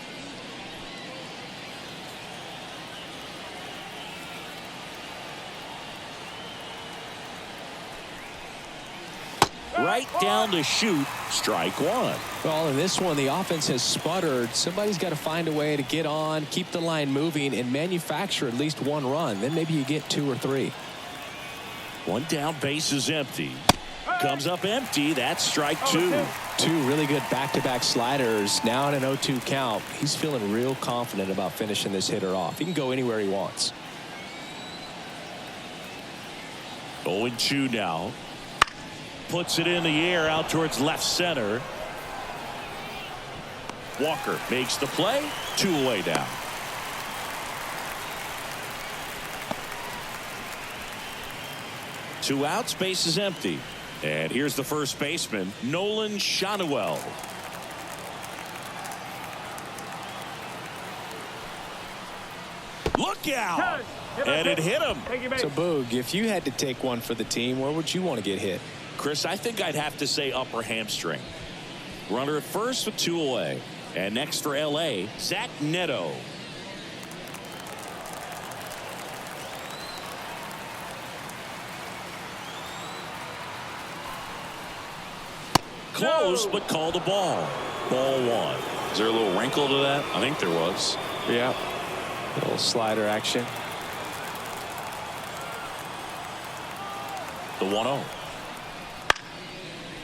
Right down to shoot. Strike 1. Well, in this one, the offense has sputtered. Somebody's got to find a way to get on, keep the line moving, and manufacture at least 1 run. Then maybe you get 2 or 3. 1 down, base is empty. Comes up empty. That's strike 2. 2 really good back-to-back sliders. Now in an 0-2 count. He's feeling real confident about finishing this hitter off. He can go anywhere he wants. 0-2 now. Puts it in the air out towards left center. Walker makes the play. 2 away down. 2 outs, base is empty. And here's the first baseman, Nolan Schanuel. Look out! And it hit him. So, Boog, if you had to take one for the team, where would you want to get hit? Chris, I think I'd have to say upper hamstring. Runner at first with 2 away. And next for L.A., Zach Neto. Close, but called the ball. Ball 1. Is there a little wrinkle to that? I think there was. Yeah. A little slider action. The 1-0.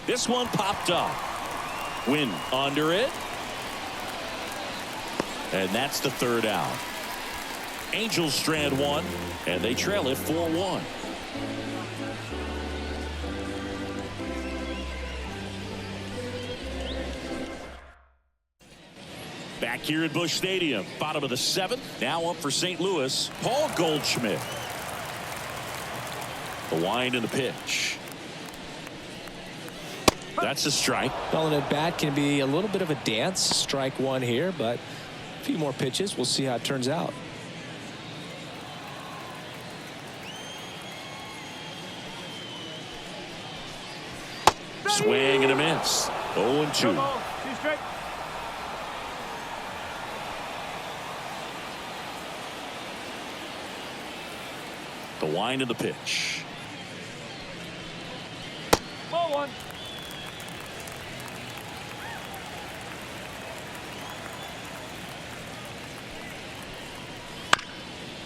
This one popped up. Win under it. And that's the 3rd out. Angels strand 1, and they trail it 4-1. Back here at Busch Stadium, bottom of the 7th. Now up for St. Louis, Paul Goldschmidt. The wind and the pitch. That's a strike. Well, an at bat can be a little bit of a dance. Strike 1 here, but a few more pitches. We'll see how it turns out. Swing and a miss. 0-2. The wind and the pitch. Ball 1.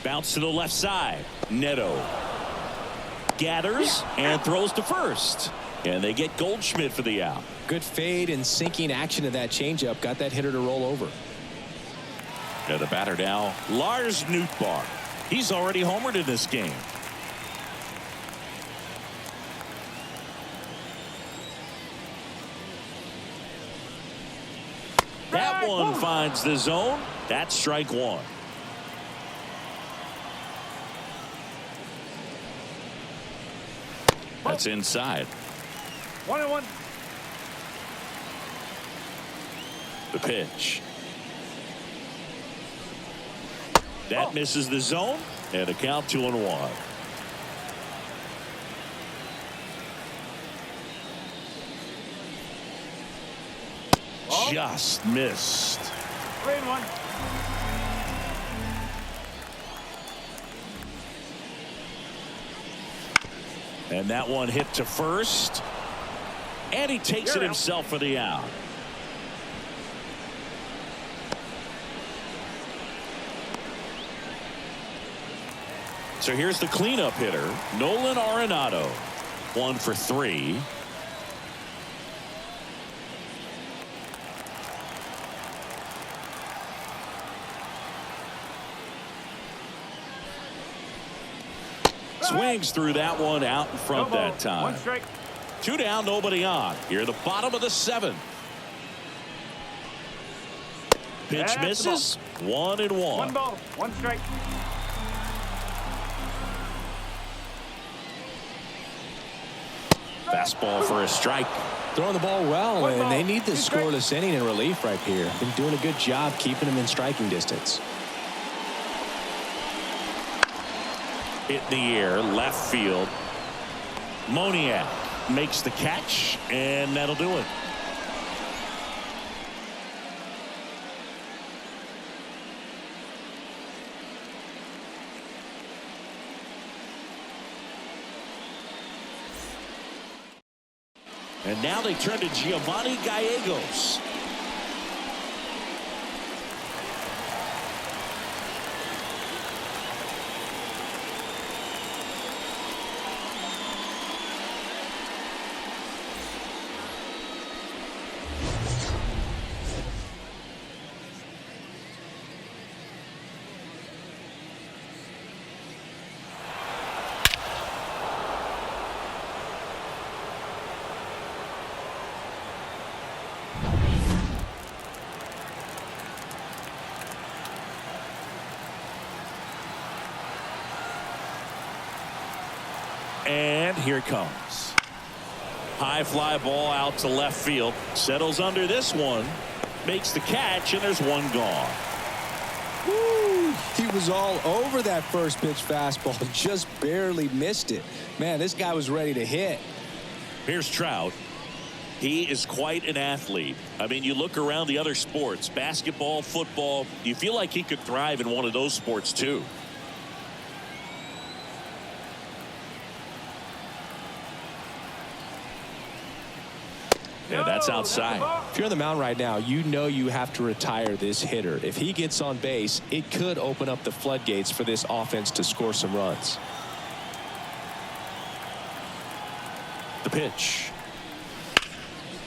Bounce to the left side. Neto gathers and throws to first. And they get Goldschmidt for the out. Good fade and sinking action of that changeup. Got that hitter to roll over. And the batter now, Lars Nootbaar. He's already homered in this game. That one finds the zone. That's strike 1. That's inside. 1-1. The pitch. That misses the zone, and a count 2-1. Just missed. 3-1. And that one hit to first. And he takes it himself for the out. So here's the cleanup hitter, Nolan Arenado. 1 for 3. Swings through that one out in front that time. 1 strike. 2 down, nobody on. Here at the bottom of the 7th. Pitch misses. 1-1. 1 ball, 1 strike. Fastball for a strike. Throwing the ball well, and they need this scoreless inning in relief right here. Been doing a good job keeping them in striking distance. Hit in the air, left field. Moniak makes the catch, and that'll do it. And now they turn to Giovanni Gallegos. And here it comes. High fly ball out to left field. Settles under this one. Makes the catch, and there's one gone. Woo! He was all over that first pitch fastball. Just barely missed it. Man, this guy was ready to hit. Here's Trout. He is quite an athlete. I mean, you look around the other sports, basketball, football, you feel like he could thrive in one of those sports too. Yeah, that's outside. If you're on the mound right now, you know you have to retire this hitter. If he gets on base, it could open up the floodgates for this offense to score some runs. The pitch.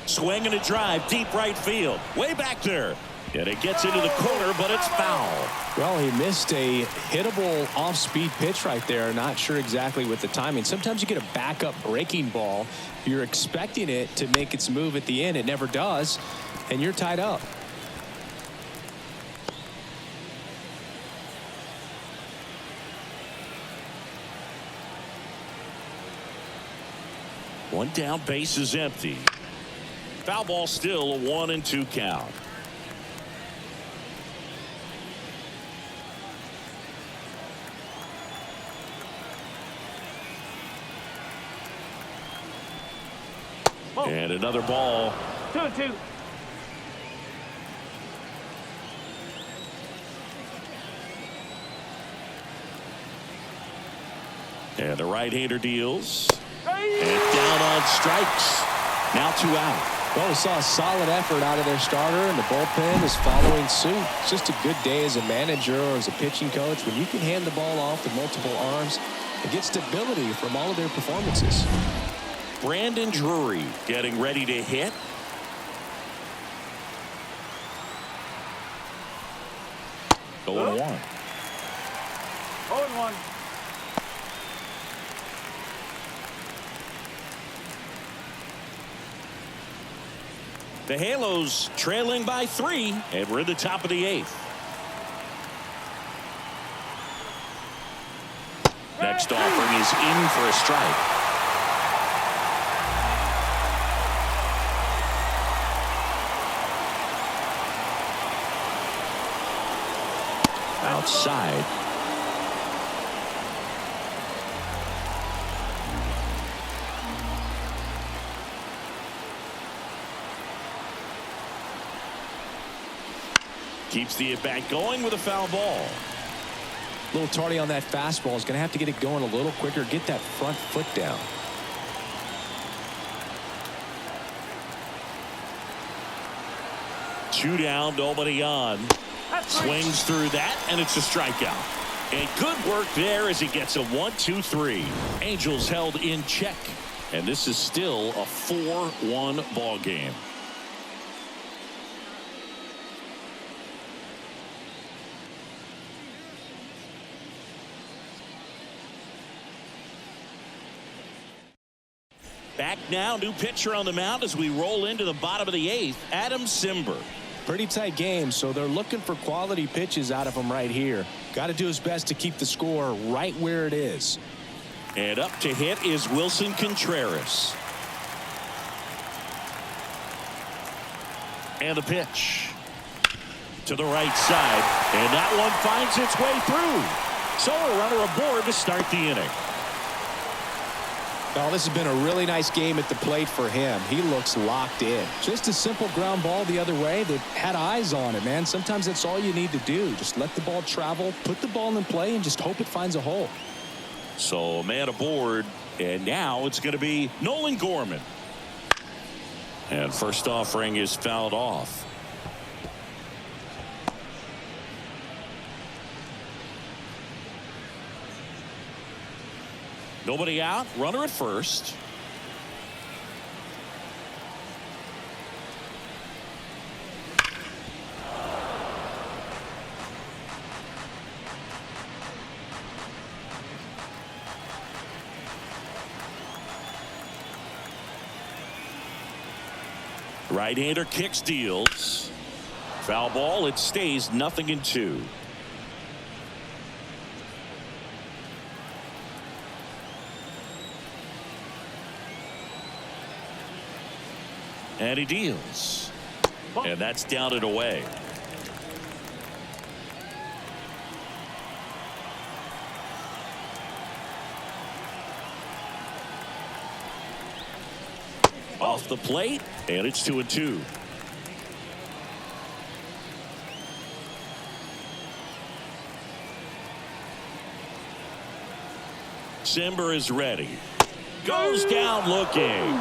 Swing and a drive, deep right field. Way back there. And it gets into the corner, but it's foul. Well, he missed a hittable off-speed pitch right there. Not sure exactly with the timing. Sometimes you get a backup breaking ball. You're expecting it to make its move at the end. It never does, and you're tied up. One down, base is empty. Foul ball, still a 1-2 count. And another ball. 2-2. And the right-hander deals. And down on strikes. Now 2 out. Well, we saw a solid effort out of their starter, and the bullpen is following suit. It's just a good day as a manager or as a pitching coach when you can hand the ball off with multiple arms and get stability from all of their performances. Brandon Drury getting ready to hit. Going 1. 0-1. The Halos trailing by 3, and we're in the top of the 8th. Next offering is in for a strike. Outside. Keeps the at-bat going with a foul ball. A little tardy on that fastball. Is going to have to get it going a little quicker. Get that front foot down. Two down, nobody on. Swings through that, and it's a strikeout. And good work there as he gets a 1-2-3. Angels held in check, and this is still a 4-1 ball game. Back now, new pitcher on the mound as we roll into the bottom of the 8th, Adam Simber. Pretty tight game, so they're looking for quality pitches out of him right here. Got to do his best to keep the score right where it is. And up to hit is Wilson Contreras. And the pitch to the right side, and that one finds its way through. So a runner aboard to start the inning. Oh, this has been a really nice game at the plate for him. He looks locked in. Just a simple ground ball the other way. They've had eyes on it, man. Sometimes that's all you need to do. Just let the ball travel, put the ball in play, and just hope it finds a hole. So a man aboard, and now it's going to be Nolan Gorman. And first offering is fouled off. Nobody out, runner at first. Right-hander kicks, deals. Foul ball, it stays 0-2. And he deals. And that's down and away. Off the plate, and it's 2-2. Simber is ready. Goes down looking.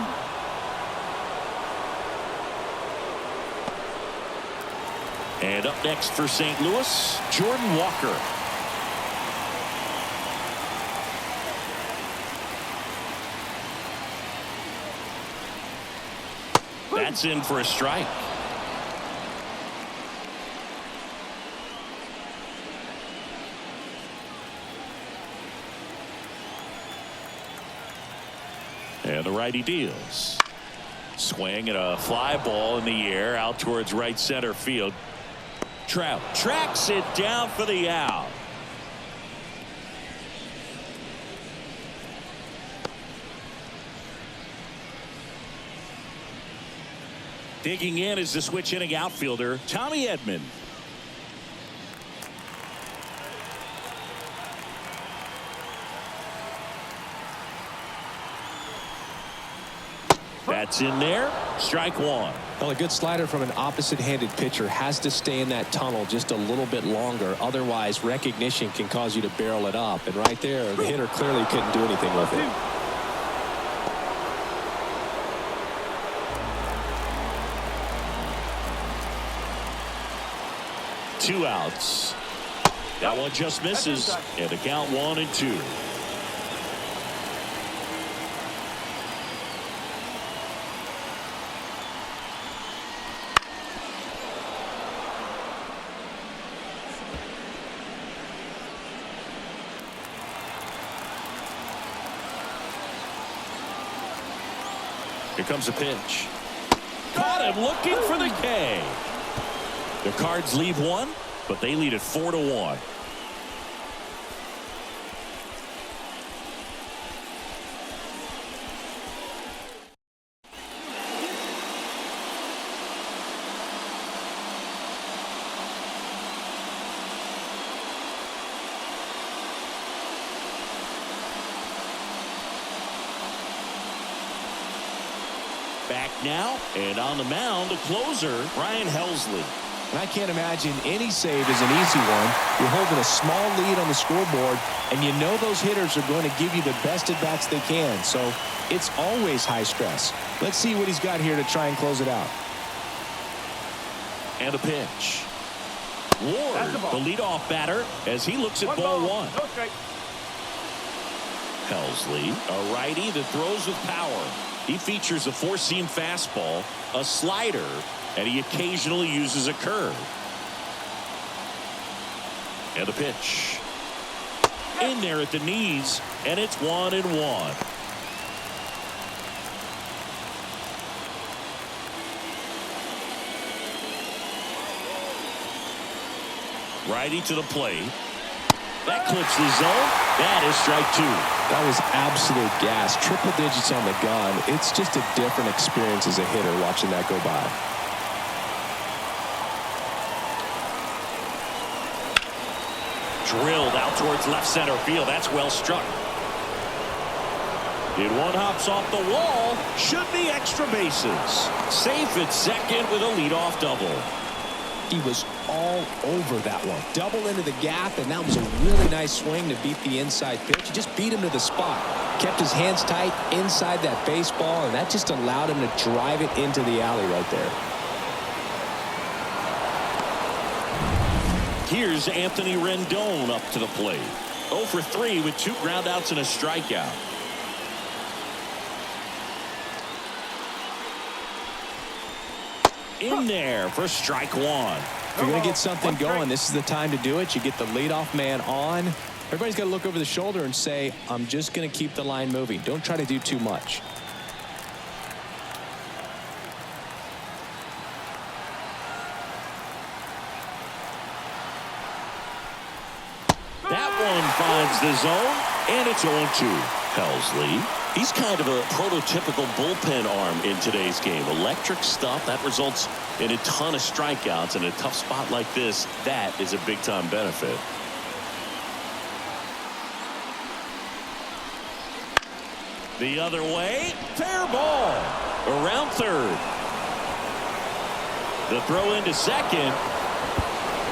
And up next for St. Louis, Jordan Walker. That's in for a strike. And the righty deals. Swing and a fly ball in the air out towards right center field. Trout tracks it down for the out. Digging in is the switch hitting outfielder Tommy Edman. That's in there. Strike one. Well, a good slider from an opposite-handed pitcher has to stay in that tunnel just a little bit longer. Otherwise, recognition can cause you to barrel it up. And right there, the hitter clearly couldn't do anything with it. Two outs. That one just misses. And the count 1-2. Here comes a pitch. Caught him looking for the K. The Cards leave one, but they lead it 4-1. Back now, and on the mound, the closer, Ryan Helsley. And I can't imagine any save is an easy one. You're holding a small lead on the scoreboard, and you know those hitters are going to give you the best at-bats they can. So it's always high stress. Let's see what he's got here to try and close it out. And a pitch. Ward, the leadoff batter, as he looks at ball one. No strike. Helsley, a righty that throws with power. He features a four-seam fastball, a slider, and he occasionally uses a curve. And a pitch. In there at the knees, and it's 1-1. Righty to the plate. That clips the zone. That is strike two. That was absolute gas. Triple digits on the gun. It's just a different experience as a hitter watching that go by. Drilled out towards left center field. That's well struck. Did one hops off the wall. Should be extra bases. Safe at second with a leadoff double. He was all over that one. Double into the gap, and that was a really nice swing to beat the inside pitch. He just beat him to the spot. Kept his hands tight inside that baseball, and that just allowed him to drive it into the alley right there. Here's Anthony Rendon up to the plate. 0 for 3 with 2 groundouts and a strikeout. In there for strike one. If you're going to get something going, this is the time to do it. You get the leadoff man on. Everybody's got to look over the shoulder and say, I'm just going to keep the line moving. Don't try to do too much. That one finds the zone, and it's 0-2. Helsley He's kind of a prototypical bullpen arm in today's game. Electric stuff that results in a ton of strikeouts. In a tough spot like this, that is a big-time benefit. The other way, fair ball. Around third. The throw into second.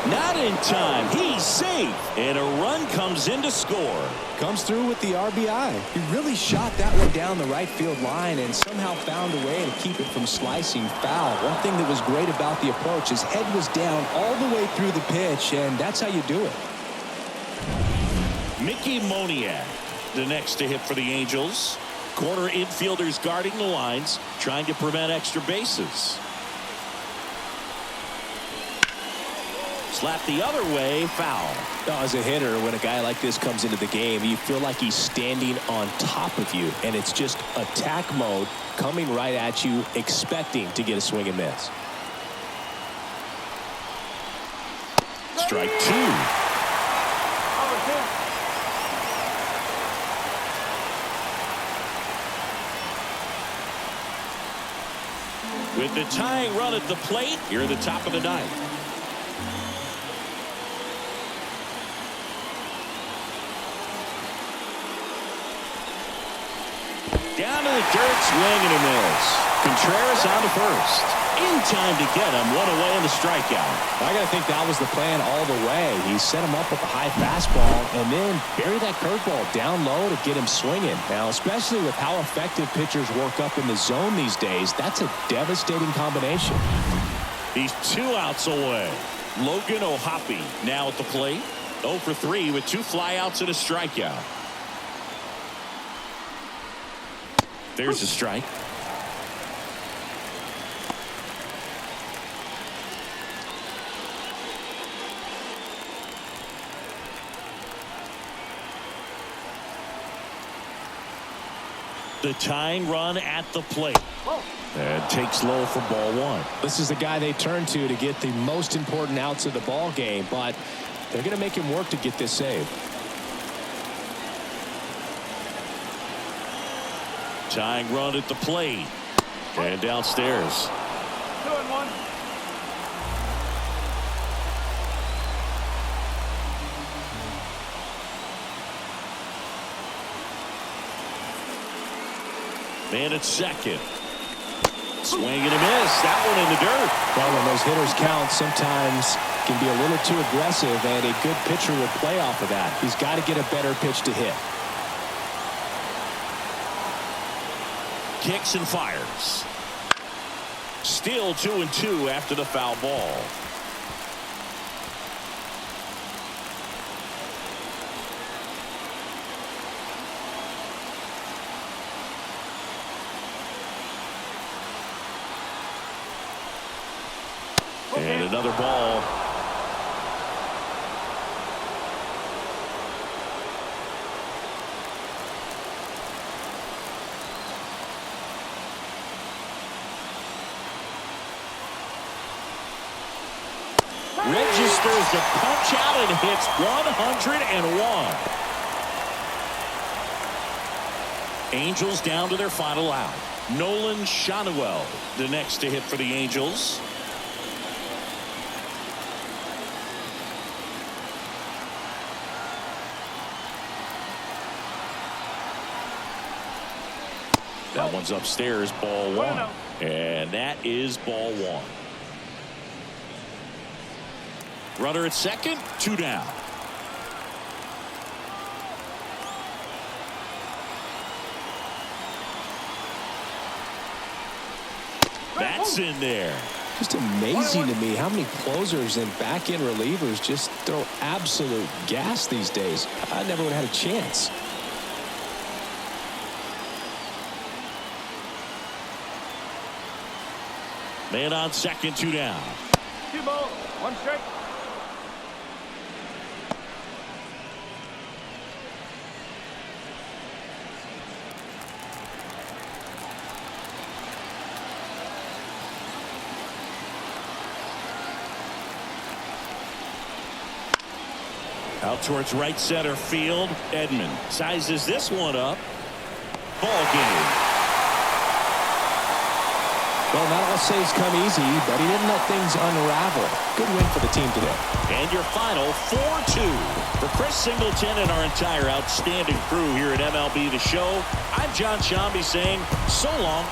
Not in time. He's safe. And a run comes in to score. Comes through with the RBI. He really shot that one down the right field line and somehow found a way to keep it from slicing foul. One thing that was great about the approach, his head was down all the way through the pitch, and that's how you do it. Mickey Moniak, the next to hit for the Angels. Corner infielders guarding the lines, trying to prevent extra bases. Slap the other way, foul. As a hitter, when a guy like this comes into the game, you feel like he's standing on top of you, and it's just attack mode coming right at you, expecting to get a swing and miss. Strike two. With the tying run at the plate, here at the top of the ninth. Down to the dirt, swing and a miss. Contreras on to first. In time to get him, one away in the strikeout. I got to think that was the plan all the way. He set him up with a high fastball and then bury that curveball down low to get him swinging. Now, especially with how effective pitchers work up in the zone these days, that's a devastating combination. He's 2 outs away. Logan O'Hoppe now at the plate. 0 for 3 with 2 flyouts and a strikeout. There's a strike. The tying run at the plate. And takes low for ball 1. This is the guy they turn to get the most important outs of the ball game, but they're going to make him work to get this save. Tying run at the plate. And downstairs. 2-1. Man at second. Swing and a miss. That one in the dirt. Well, when those hitters count, sometimes can be a little too aggressive, and a good pitcher will play off of that. He's got to get a better pitch to hit. Kicks and fires. Still 2-2 after the foul ball. And another ball. Registers the punch out and hits 101. Angels down to their final out. Nolan Schanuel, the next to hit for the Angels. That one's upstairs, ball 1. And that is ball 1. Runner at second, 2 down. That's in there. Just amazing to me how many closers and back-end relievers just throw absolute gas these days. I never would have had a chance. Man on second, 2 down. 2 balls, 1 strike. Out towards right center field. Edman sizes this one up. ball game. Well, not all saves come easy, but he didn't let things unravel. Good win for the team today. And your final 4-2. For Chris Singleton and our entire outstanding crew here at MLB The Show, I'm John Shambi saying so long